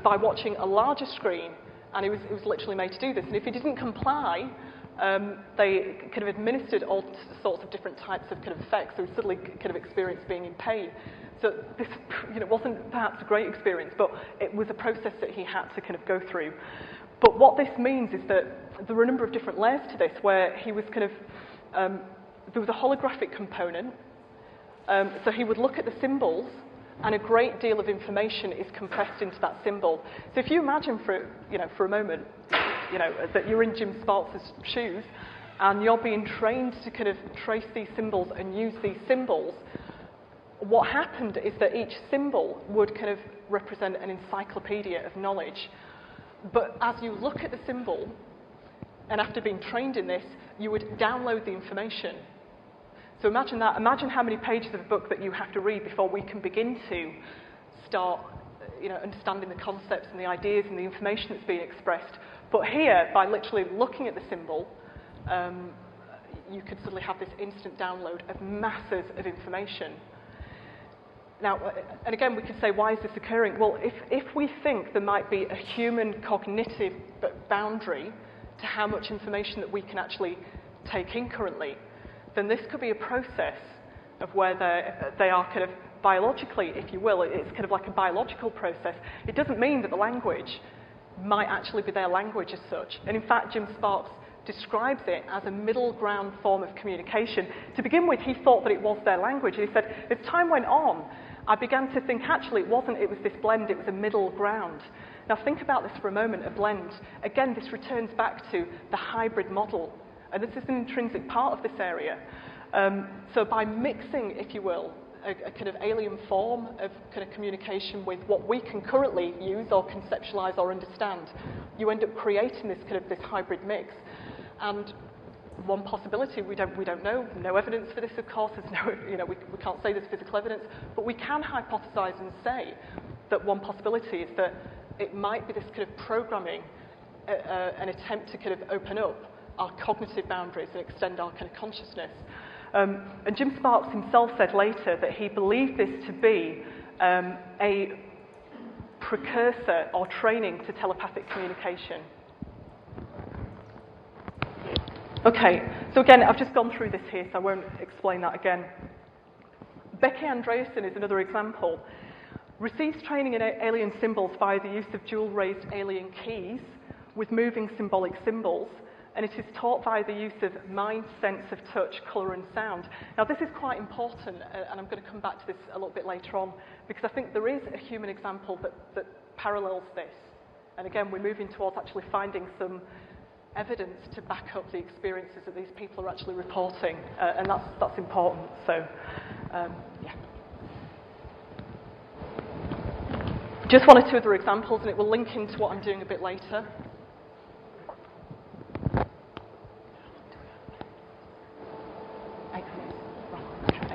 Speaker 1: by watching a larger screen, and he was literally made to do this. And if he didn't comply, they kind of administered all sorts of different types of kind of effects, so he suddenly kind of experienced being in pain. So this, wasn't perhaps a great experience, but it was a process that he had to kind of go through. But what this means is that there were a number of different layers to this, where he was kind of, there was a holographic component, so he would look at the symbols, and a great deal of information is compressed into that symbol. So if you imagine for a moment, that you're in Jim Sparks' shoes, and you're being trained to kind of trace these symbols and use these symbols, what happened is that each symbol would kind of represent an encyclopedia of knowledge. But as you look at the symbol, and after being trained in this, you would download the information. So imagine that. Imagine how many pages of a book that you have to read before we can begin to start, understanding the concepts and the ideas and the information that's being expressed. But here, by literally looking at the symbol, you could suddenly have this instant download of masses of information. Now, and again, we could say, why is this occurring? Well, if we think there might be a human cognitive boundary to how much information that we can actually take in currently, then this could be a process of where they are kind of biologically, if you will, it's kind of like a biological process. It doesn't mean that the language might actually be their language as such. And in fact, Jim Sparks describes it as a middle ground form of communication. To begin with, he thought that it was their language. And he said, as time went on, I began to think, actually, it wasn't, it was this blend, it was a middle ground. Now, think about this for a moment, a blend. Again, this returns back to the hybrid model. And this is an intrinsic part of this area. So by mixing, if you will, a kind of alien form of kind of communication with what we can currently use or conceptualize or understand, you end up creating this kind of this hybrid mix. And one possibility, we don't know, no evidence for this, of course, there's no, we can't say there's physical evidence, but we can hypothesize and say that one possibility is that it might be this kind of programming, an attempt to kind of open up our cognitive boundaries and extend our kind of consciousness. And Jim Sparks himself said later that he believed this to be a precursor or training to telepathic communication. Okay, So again, I've just gone through this here, so I won't explain that again. Becky Andreasen is another example. Receives training in alien symbols via the use of dual-raised alien keys with moving symbolic symbols, and it is taught via the use of mind, sense of touch, colour and sound. Now this is quite important, and I'm going to come back to this a little bit later on, because I think there is a human example that parallels this. And again, we're moving towards actually finding some evidence to back up the experiences that these people are actually reporting, and that's important. So, yeah. Just one or two other examples, and it will link into what I'm doing a bit later.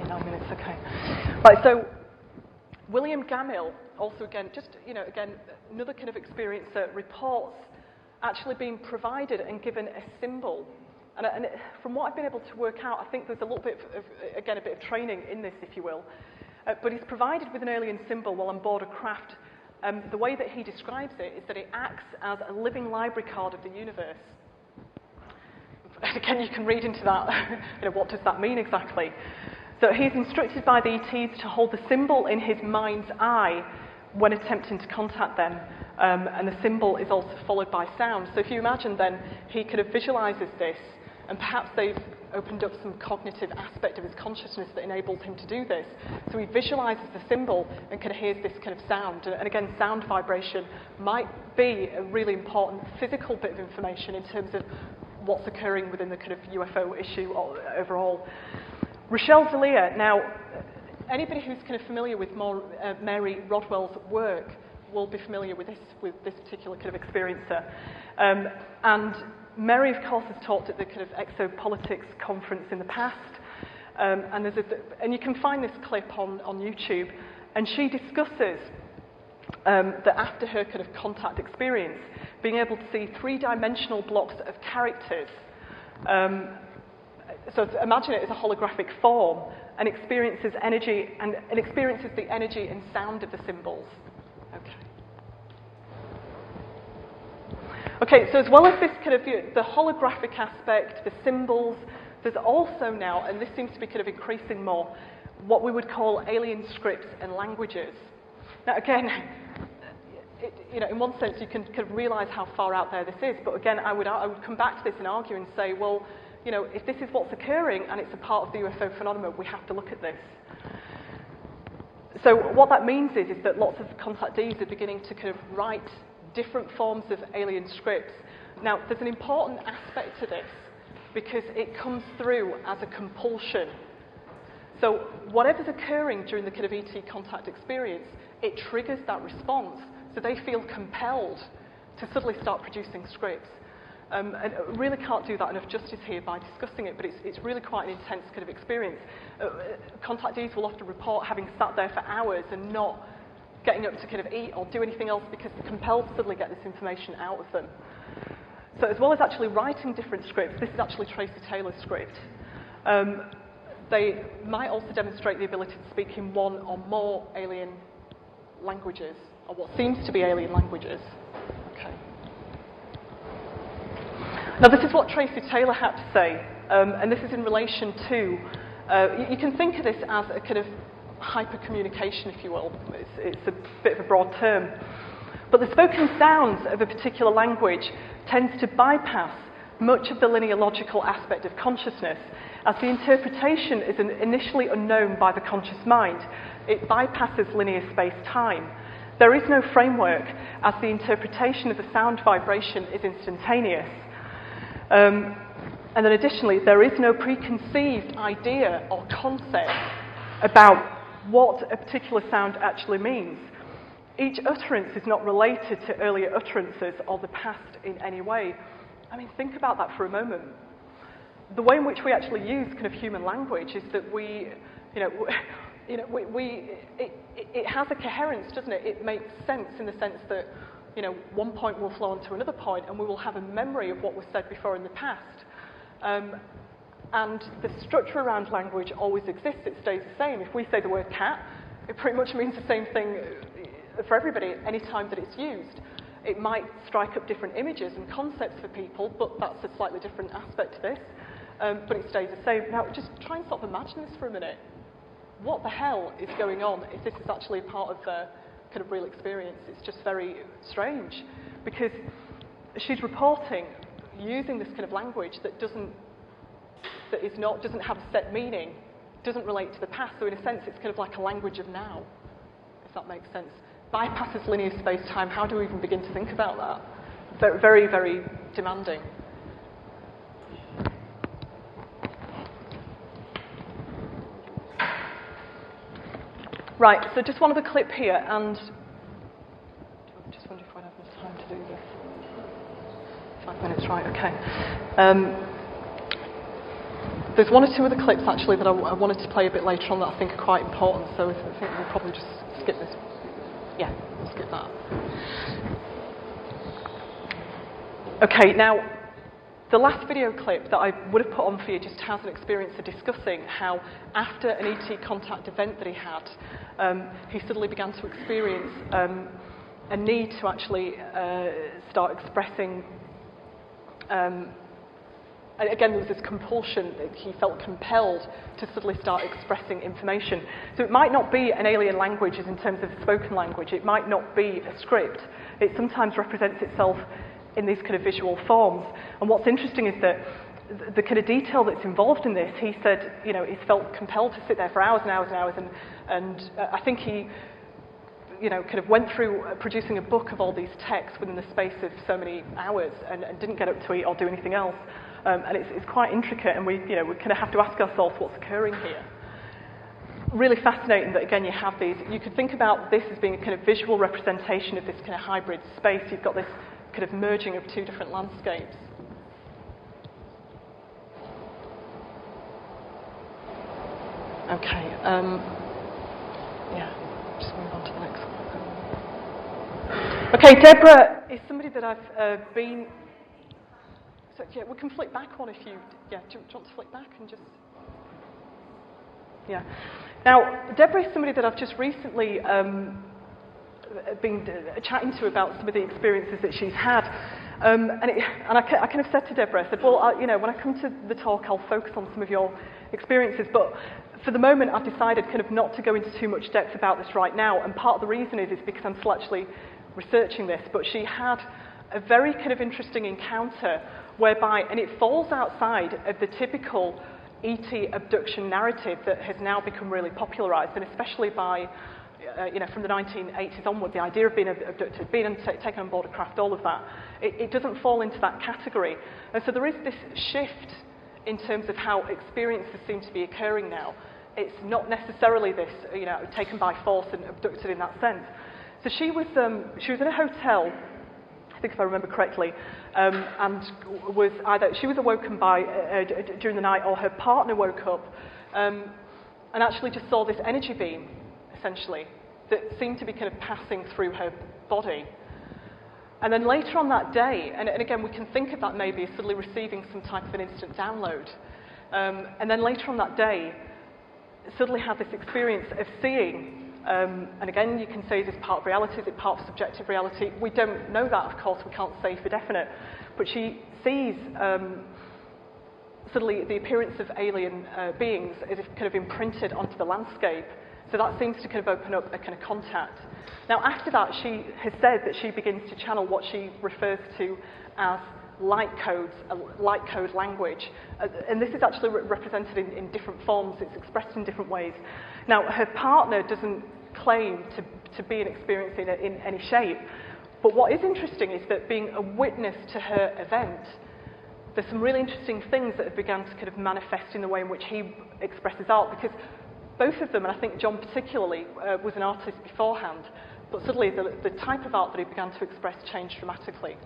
Speaker 1: 9 minutes, okay. Right, so William Gammill, also again, another kind of experience that reports actually being provided and given a symbol. And from what I've been able to work out, I think there's a little bit of, again, a bit of training in this, if you will. But he's provided with an alien symbol while on board a craft. The way that he describes it is that it acts as a living library card of the universe. Again, you can read into that, what does that mean exactly? So he's instructed by the ETs to hold the symbol in his mind's eye when attempting to contact them, and the symbol is also followed by sound. So if you imagine then, he kind of visualises this, and perhaps they've opened up some cognitive aspect of his consciousness that enables him to do this. So he visualises the symbol and kind of hears this kind of sound. And again, sound vibration might be a really important physical bit of information in terms of what's occurring within the kind of UFO issue overall. Rochelle D'Elia, now, anybody who's kind of familiar with more Mary Rodwell's work will be familiar with this particular kind of experiencer. And Mary, of course, has talked at the kind of Exopolitics conference in the past, and you can find this clip on YouTube, and she discusses that after her kind of contact experience, being able to see three-dimensional blocks of characters. So imagine it as a holographic form, and experiences the energy and sound of the symbols. Okay, so as well as this kind of the holographic aspect, the symbols, there's also now, and this seems to be kind of increasing more, what we would call alien scripts and languages. Now again, in one sense you can kind of realise how far out there this is, but again I would come back to this and argue and say, well, if this is what's occurring and it's a part of the UFO phenomenon, we have to look at this. So what that means is that lots of contactees are beginning to kind of write different forms of alien scripts. Now, there's an important aspect to this because it comes through as a compulsion. So whatever's occurring during the kind of ET contact experience, it triggers that response. So they feel compelled to suddenly start producing scripts. And I really can't do that enough justice here by discussing it, but it's really quite an intense kind of experience. Contactees will often report having sat there for hours and not getting up to kind of eat or do anything else because they're compelled to suddenly get this information out of them. So as well as actually writing different scripts, this is actually Tracy Taylor's script. They might also demonstrate the ability to speak in one or more alien languages, or what seems to be alien languages. Okay. Now this is what Tracy Taylor had to say, and this is in relation to, you can think of this as a kind of hypercommunication, if you will. It's a bit of a broad term. But the spoken sounds of a particular language tends to bypass much of the lineological aspect of consciousness, as the interpretation is initially unknown by the conscious mind. It bypasses linear space-time. There is no framework, as the interpretation of the sound vibration is instantaneous. And then additionally, there is no preconceived idea or concept about what a particular sound actually means. Each utterance is not related to earlier utterances or the past in any way. I mean, think about that for a moment. The way in which we actually use kind of human language is that it has a coherence, doesn't it? It makes sense in the sense that, one point will flow onto another point, and we will have a memory of what was said before in the past. And the structure around language always exists, it stays the same. If we say the word cat, it pretty much means the same thing for everybody any time that it's used. It might strike up different images and concepts for people, but that's a slightly different aspect to this. but it stays the same. Now, just try and sort of imagine this for a minute. What the hell is going on if this is actually a part of the kind of real experience? It's just very strange, because she's reporting using this kind of language that doesn't have a set meaning, doesn't relate to the past. So in a sense, it's kind of like a language of now, if that makes sense. Bypasses linear space-time. How do we even begin to think about that? Very, very demanding. Right, so just one other clip here, and I just wonder if I have enough time to do this. 5 minutes, right, okay. There's one or two other clips, actually, that I wanted to play a bit later on that I think are quite important, so I think we'll probably just skip this. Yeah, we'll skip that. Okay, now, the last video clip that I would have put on for you just has an experience of discussing how, after an ET contact event that he had, he suddenly began to experience a need to actually start expressing. Again, there was this compulsion that he felt compelled to suddenly start expressing information. So it might not be an alien language as in terms of spoken language. It might not be a script. It sometimes represents itself in these kind of visual forms. And what's interesting is that the kind of detail that's involved in this, he said, you know, he felt compelled to sit there for hours and hours and hours, and I think he, you know, kind of went through producing a book of all these texts within the space of so many hours, and didn't get up to eat or do anything else. And it's quite intricate, and we kind of have to ask ourselves what's occurring here. Really fascinating that, again, you have these. You could think about this as being a kind of visual representation of this kind of hybrid space. You've got this kind of merging of two different landscapes. Okay, yeah, just move on to the next one. Okay, Deborah is somebody that I've been... So, yeah, we can flick back one if you... Yeah, do you want to flick back and just... Yeah. Now, Deborah is somebody that I've just recently been chatting to about some of the experiences that she's had. And I kind of said to Deborah, I said, well, you know, when I come to the talk, I'll focus on some of your experiences, but for the moment, I've decided kind of not to go into too much depth about this right now, and part of the reason is because I'm still actually researching this, but she had a very kind of interesting encounter whereby, and it falls outside of the typical ET abduction narrative that has now become really popularised, and especially by, you know, from the 1980s onward, the idea of being abducted, being taken on board a craft, all of that, it doesn't fall into that category. And so there is this shift in terms of how experiences seem to be occurring now. It's not necessarily this, you know, taken by force and abducted in that sense. So she was in a hotel, I think if I remember correctly, and was either, she was awoken by, during the night, or her partner woke up and actually just saw this energy beam, essentially, that seemed to be kind of passing through her body. And then later on that day, and again, we can think of that maybe as suddenly receiving some type of an instant download. And then later on that day, suddenly had this experience of seeing, and again, you can say, is this part of reality, is it part of subjective reality? We don't know that, of course, we can't say for definite. But she sees suddenly the appearance of alien beings as if kind of imprinted onto the landscape. So that seems to kind of open up a kind of contact. Now, after that, she has said that she begins to channel what she refers to as light codes, light code language. And this is actually represented in different forms. It's expressed in different ways. Now, her partner doesn't claim to be an experience in any shape. But what is interesting is that being a witness to her event, there's some really interesting things that have begun to kind of manifest in the way in which he expresses art, because both of them, and I think John particularly, was an artist beforehand, but suddenly the type of art that he began to express changed dramatically.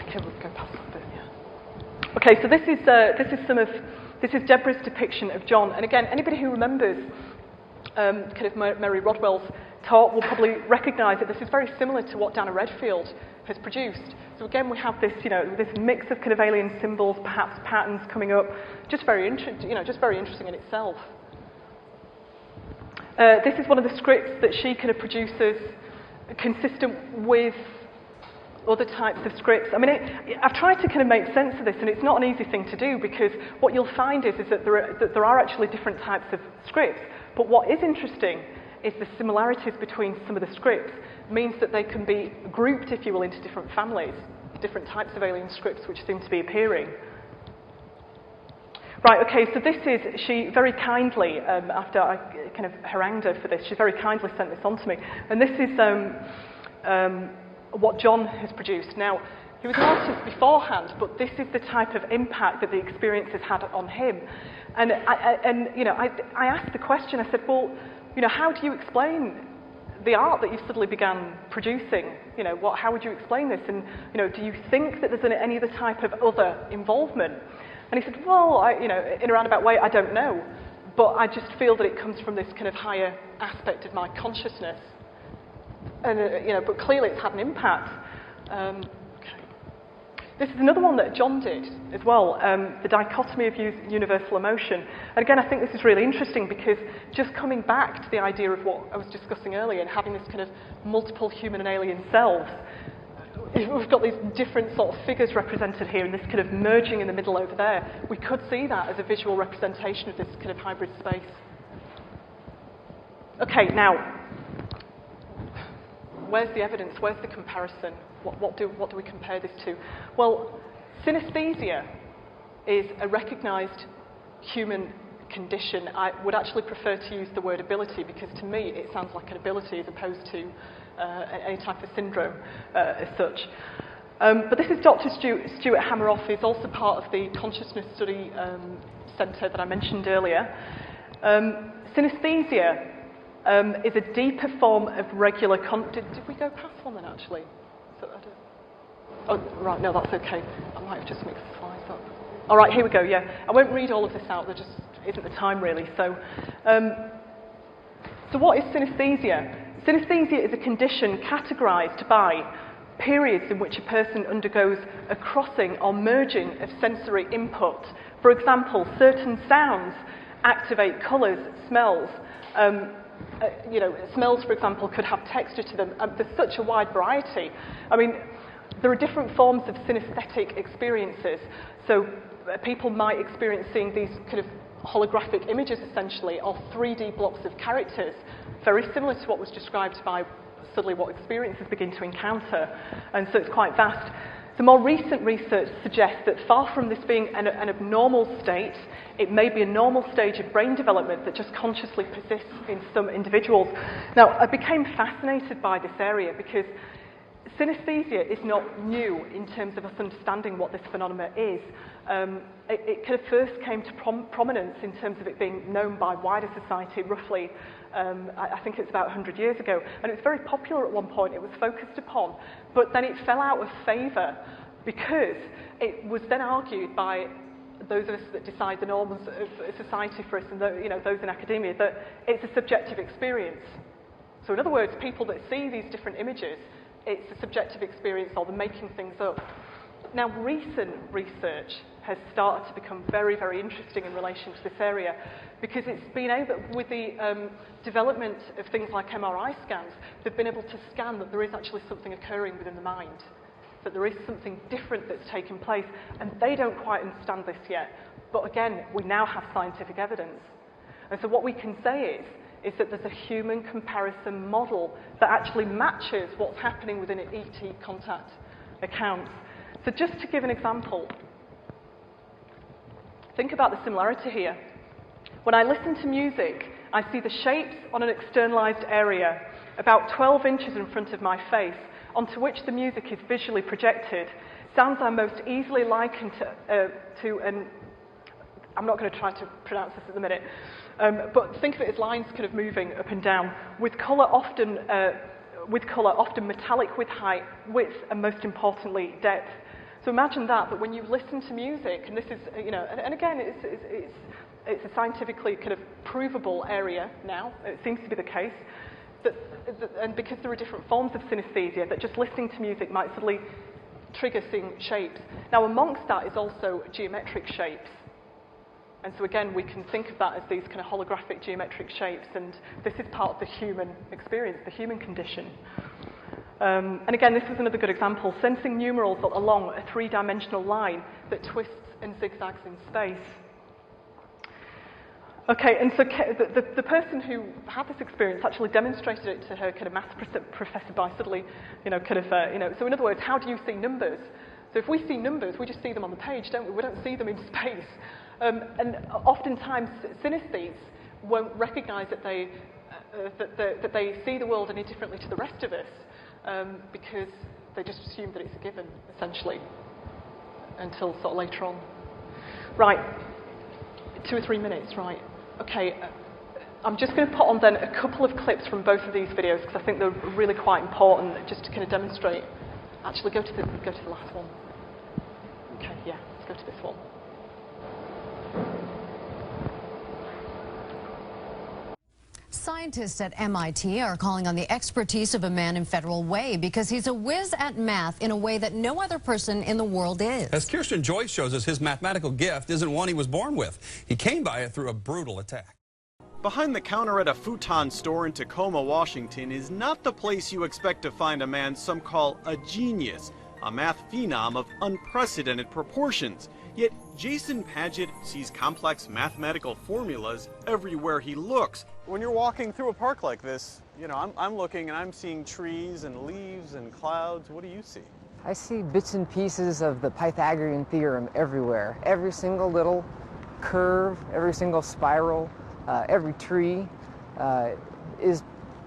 Speaker 1: Okay, we'll go past that bit, yeah. Okay, so this is Deborah's depiction of John, and again, anybody who remembers kind of Mary Rodwell's talk will probably recognise that this is very similar to what Dana Redfield has produced. So again, we have this, you know, this mix of kind of alien symbols, perhaps patterns coming up, just very interesting in itself. This is one of the scripts that she kind of produces, consistent with other types of scripts. I mean, I've tried to kind of make sense of this, and it's not an easy thing to do, because what you'll find is that there are actually different types of scripts. But what is interesting is the similarities between some of the scripts means that they can be grouped, if you will, into different families, different types of alien scripts which seem to be appearing. Right, okay, so this is, she very kindly, after I kind of harangued her for this, she very kindly sent this on to me. And this is what John has produced. Now, he was an artist beforehand, but this is the type of impact that the experience has had on him. And I asked the question, I said, well, how do you explain the art that you suddenly began producing? How would you explain this? And, do you think that there's any other type of other involvement? And he said, well, in a roundabout way, I don't know. But I just feel that it comes from this kind of higher aspect of my consciousness. And, but clearly it's had an impact. Okay. This is another one that John did as well, the dichotomy of universal emotion. And again, I think this is really interesting, because just coming back to the idea of what I was discussing earlier and having this kind of multiple human and alien selves, we've got these different sort of figures represented here, and this kind of merging in the middle over there. We could see that as a visual representation of this kind of hybrid space. Okay, now, where's the evidence? Where's the comparison? What do we compare this to? Well, synesthesia is a recognised human condition. I would actually prefer to use the word ability, because to me it sounds like an ability as opposed to any type of syndrome as such. But this is Dr. Stuart Hammeroff. He's also part of the Consciousness Study Centre that I mentioned earlier. Synesthesia is a deeper form of regular... Did we go past one then, actually? Oh, right, no, that's okay. I might have just mixed the slides up. All right, here we go, yeah. I won't read all of this out. There just isn't the time, really. So what is synesthesia? Synesthesia is a condition categorised by periods in which a person undergoes a crossing or merging of sensory input. For example, certain sounds activate colours, smells. Smells, for example, could have texture to them. There's such a wide variety. I mean, there are different forms of synesthetic experiences. So people might experience seeing these kind of holographic images, essentially, or 3D blocks of characters, very similar to what was described by suddenly what experiences begin to encounter. And so it's quite vast. The more recent research suggests that far from this being an abnormal state, it may be a normal stage of brain development that just consciously persists in some individuals. Now, I became fascinated by this area because synesthesia is not new in terms of us understanding what this phenomenon is. It kind of first came to prominence in terms of it being known by wider society roughly, I think it's about 100 years ago. And it was very popular at one point. It was focused upon. But then it fell out of favour because it was then argued by those of us that decide the norms of society for us and those in academia that it's a subjective experience. So in other words, people that see these different images, it's a subjective experience or they're making things up. Now, recent research has started to become very, very interesting in relation to this area because it's been able, with the development of things like MRI scans, they've been able to scan that there is actually something occurring within the mind, that there is something different that's taking place, and they don't quite understand this yet. But again, we now have scientific evidence. And so what we can say is that there's a human comparison model that actually matches what's happening within an ET contact account. So just to give an example, think about the similarity here. When I listen to music, I see the shapes on an externalized area about 12 inches in front of my face, onto which the music is visually projected. Sounds I most easily liken to an... I'm not going to try to pronounce this at the minute, but think of it as lines kind of moving up and down, with colour often metallic with height, width, and most importantly, depth. So imagine that, but when you listen to music, and this is, and again, it's a scientifically kind of provable area now, it seems to be the case, and because there are different forms of synesthesia, that just listening to music might suddenly trigger seeing shapes. Now, amongst that is also geometric shapes. And so again, we can think of that as these kind of holographic geometric shapes, and this is part of the human experience, the human condition. And again, this is another good example, sensing numerals along a three-dimensional line that twists and zigzags in space. Okay, and so the person who had this experience actually demonstrated it to her kind of maths professor by suddenly, so in other words, how do you see numbers? So if we see numbers, we just see them on the page, don't we? We don't see them in space. And oftentimes, synesthetes won't recognise that they see the world any differently to the rest of us because they just assume that it's a given, essentially, until sort of later on. Right, 2 or 3 minutes, right. Okay, I'm just going to put on then a couple of clips from both of these videos because I think they're really quite important just to kind of demonstrate. Actually, go to the last one. Okay, yeah, let's go to this one.
Speaker 11: Scientists at MIT are calling on the expertise of a man in Federal Way because he's a whiz at math in a way that no other person in the world is.
Speaker 12: As Kirsten Joyce shows us, his mathematical gift isn't one he was born with. He came by it through a brutal attack.
Speaker 13: Behind the counter at a futon store in Tacoma, Washington is not the place you expect to find a man some call a genius, a math phenom of unprecedented proportions. Yet Jason Padgett sees complex mathematical formulas everywhere he looks.
Speaker 14: When you're walking through a park like this, you know, I'm looking and I'm seeing trees and leaves and clouds. What do you see?
Speaker 15: I see bits and pieces of the Pythagorean theorem everywhere. Every single little curve, every single spiral, every tree is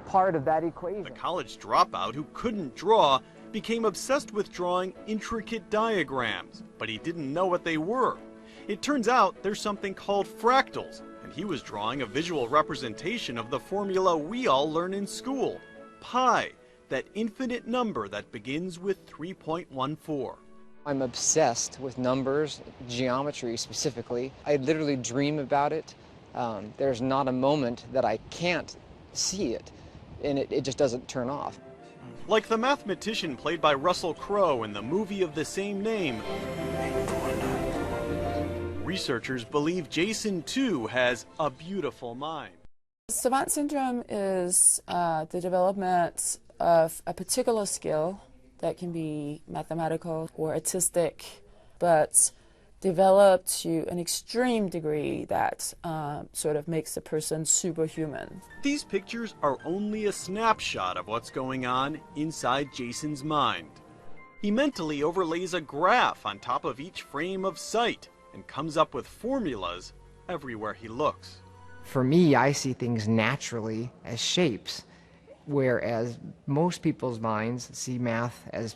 Speaker 15: part of that equation.
Speaker 13: The college dropout who couldn't draw became obsessed with drawing intricate diagrams, but he didn't know what they were. It turns out there's something called fractals, and he was drawing a visual representation of the formula we all learn in school, pi, that infinite number that begins with 3.14.
Speaker 15: I'm obsessed with numbers, geometry specifically. I literally dream about it. There's not a moment that I can't see it, and it just doesn't turn off.
Speaker 13: Like the mathematician played by Russell Crowe in the movie of the same name, researchers believe Jason, too, has a beautiful mind.
Speaker 16: Savant syndrome is the development of a particular skill that can be mathematical or artistic, but developed to an extreme degree that sort of makes the person superhuman.
Speaker 13: These pictures are only a snapshot of what's going on inside Jason's mind. He mentally overlays a graph on top of each frame of sight and comes up with formulas everywhere he looks.
Speaker 15: For me, I see things naturally as shapes, whereas most people's minds see math as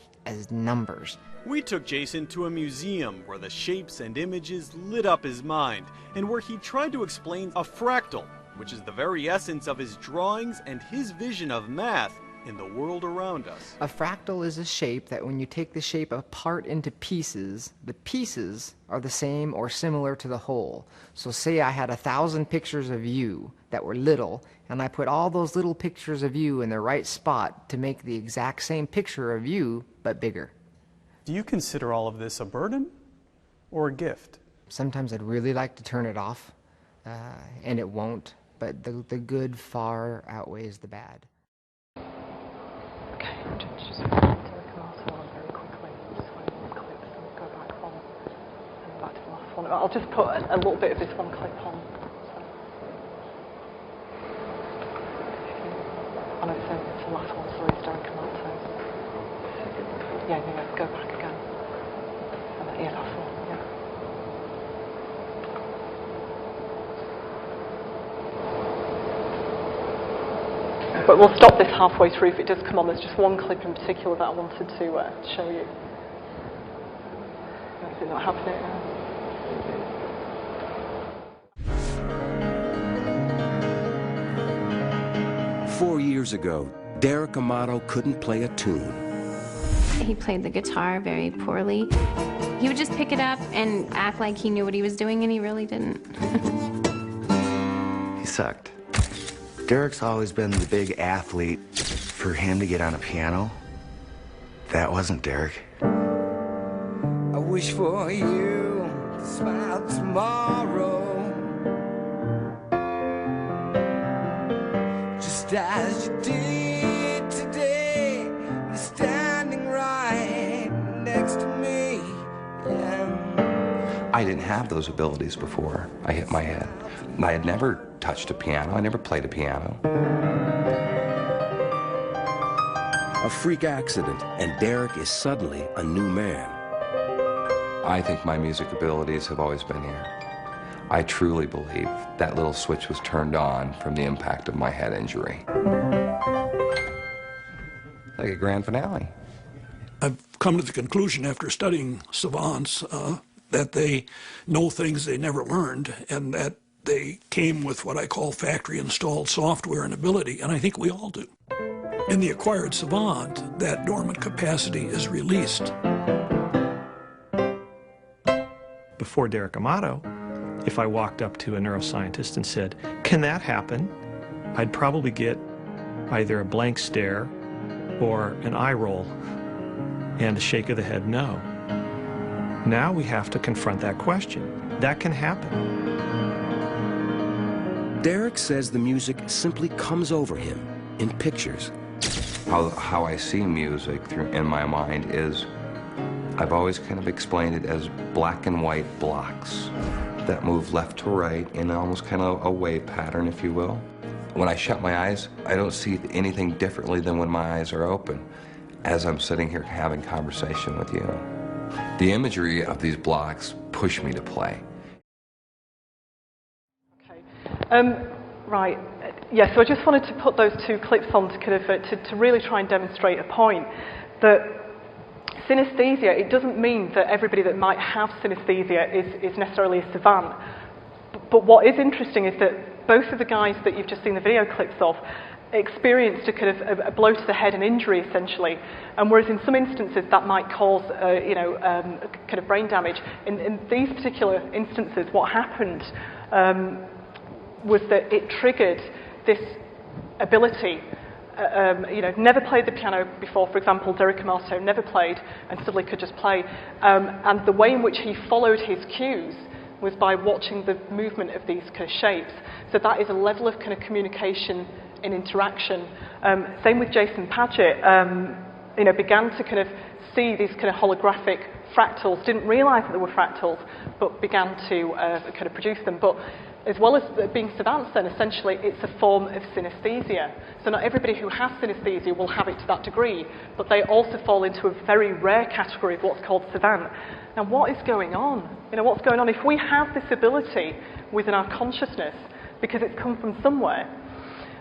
Speaker 15: numbers.
Speaker 13: We took Jason to a museum where the shapes and images lit up his mind and where he tried to explain a fractal, which is the very essence of his drawings and his vision of math in the world around us.
Speaker 15: A fractal is a shape that when you take the shape apart into pieces, the pieces are the same or similar to the whole. So say I had 1,000 pictures of you that were little, and I put all those little pictures of you in the right spot to make the exact same picture of you, but bigger.
Speaker 14: Do you consider all of this a burden or a gift?
Speaker 15: Sometimes I'd really like to turn it off, and it won't, but the good far outweighs the bad.
Speaker 1: Okay, I'm just going to come off one very quickly. Just one of these clips and go back one and back to the last one. I'll just put a little bit of this one clip on. And it's the last one, sorry, it's Derek Amato. Yeah, go back again. And then, yeah, last one, yeah. But we'll stop this halfway through if it does come on. There's just one clip in particular that I wanted to show you. Is it not happening now?
Speaker 17: 4 years ago, Derek Amato couldn't play a tune.
Speaker 18: He played the guitar very poorly. He would just pick it up and act like he knew what he was doing, and he really didn't.
Speaker 19: He sucked. Derek's always been the big athlete. For him to get on a piano, that wasn't Derek.
Speaker 20: I wish for you to smile tomorrow, just as you did today. This
Speaker 17: I didn't have those abilities before I hit my head. I had never touched a piano. I never played a piano. A freak accident, and Derek is suddenly a new man. I think my music abilities have always been here. I truly believe that little switch was turned on from the impact of my head injury. Like a grand finale.
Speaker 21: I've come to the conclusion after studying savants that they know things they never learned, and that they came with what I call factory-installed software and ability, and I think we all do. In the acquired savant, that dormant capacity is released.
Speaker 22: Before Derek Amato, if I walked up to a neuroscientist and said, "Can that happen?" I'd probably get either a blank stare or an eye roll and a shake of the head no. Now we have to confront that question. That can happen.
Speaker 17: Derek says the music simply comes over him in pictures. How I see music in my mind is, I've always kind of explained it as black and white blocks that move left to right in almost kind of a wave pattern, if you will. When I shut my eyes, I don't see anything differently than when my eyes are open, as I'm sitting here having conversation with you. The imagery of these blocks push me to play.
Speaker 1: Right. Yeah, so I just wanted to put those two clips on to kind of to really try and demonstrate a point that synesthesia, it doesn't mean that everybody that might have synesthesia is necessarily a savant. But what is interesting is that both of the guys that you've just seen the video clips of experienced a kind of a blow to the head, an injury essentially, and whereas in some instances that might cause kind of brain damage, in these particular instances what happened was that it triggered this ability. Never played the piano before, for example, Derek Amato never played and suddenly could just play. And the way in which he followed his cues was by watching the movement of these kind of shapes. So that is a level of kind of communication and interaction. Same with Jason Padgett, began to kind of see these kind of holographic fractals, didn't realise that they were fractals, but began to kind of produce them. But as well as being savants then, essentially it's a form of synesthesia. So not everybody who has synesthesia will have it to that degree, but they also fall into a very rare category of what's called savant. Now what is going on? What's going on? If we have this ability within our consciousness, because it's come from somewhere,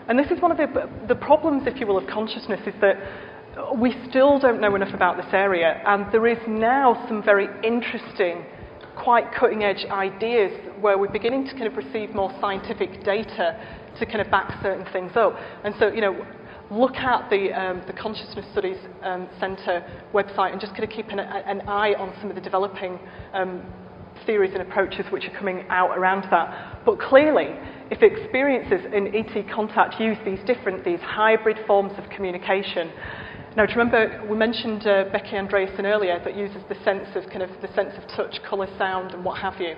Speaker 1: and this is one of the problems, if you will, of consciousness, is that we still don't know enough about this area, and there is now some very interesting, quite cutting-edge ideas where we're beginning to kind of receive more scientific data to kind of back certain things up. And so, look at the Consciousness Studies Centre website and just kind of keep an eye on some of the developing theories and approaches which are coming out around that. But clearly, if experiences in ET contact use these hybrid forms of communication. Now, do you remember we mentioned Becky Andreasen earlier that uses the sense of touch, colour, sound, and what have you.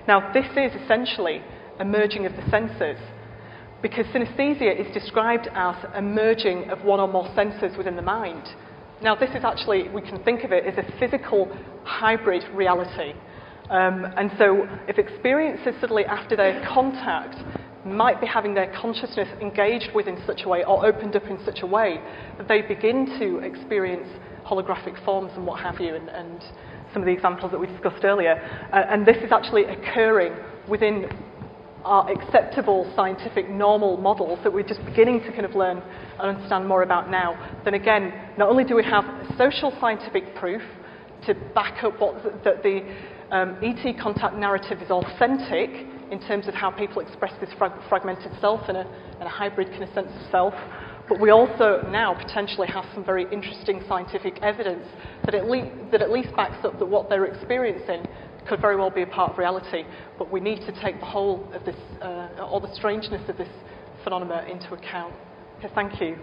Speaker 1: Now, this is essentially a merging of the senses, because synesthesia is described as a merging of one or more senses within the mind. Now, this is actually, we can think of it as a physical hybrid reality. And so, if experiences suddenly after their contact might be having their consciousness engaged with in such a way or opened up in such a way that they begin to experience holographic forms and what have you, and some of the examples that we discussed earlier. And this is actually occurring within our acceptable scientific normal models that we're just beginning to kind of learn and understand more about now. Then again, not only do we have social scientific proof to back up that the ET contact narrative is authentic in terms of how people express this fragmented self and a hybrid kind of sense of self, but we also now potentially have some very interesting scientific evidence that at least backs up that what they're experiencing could very well be a part of reality, but we need to take the whole of this, or the strangeness of this phenomena into account. Okay, thank you.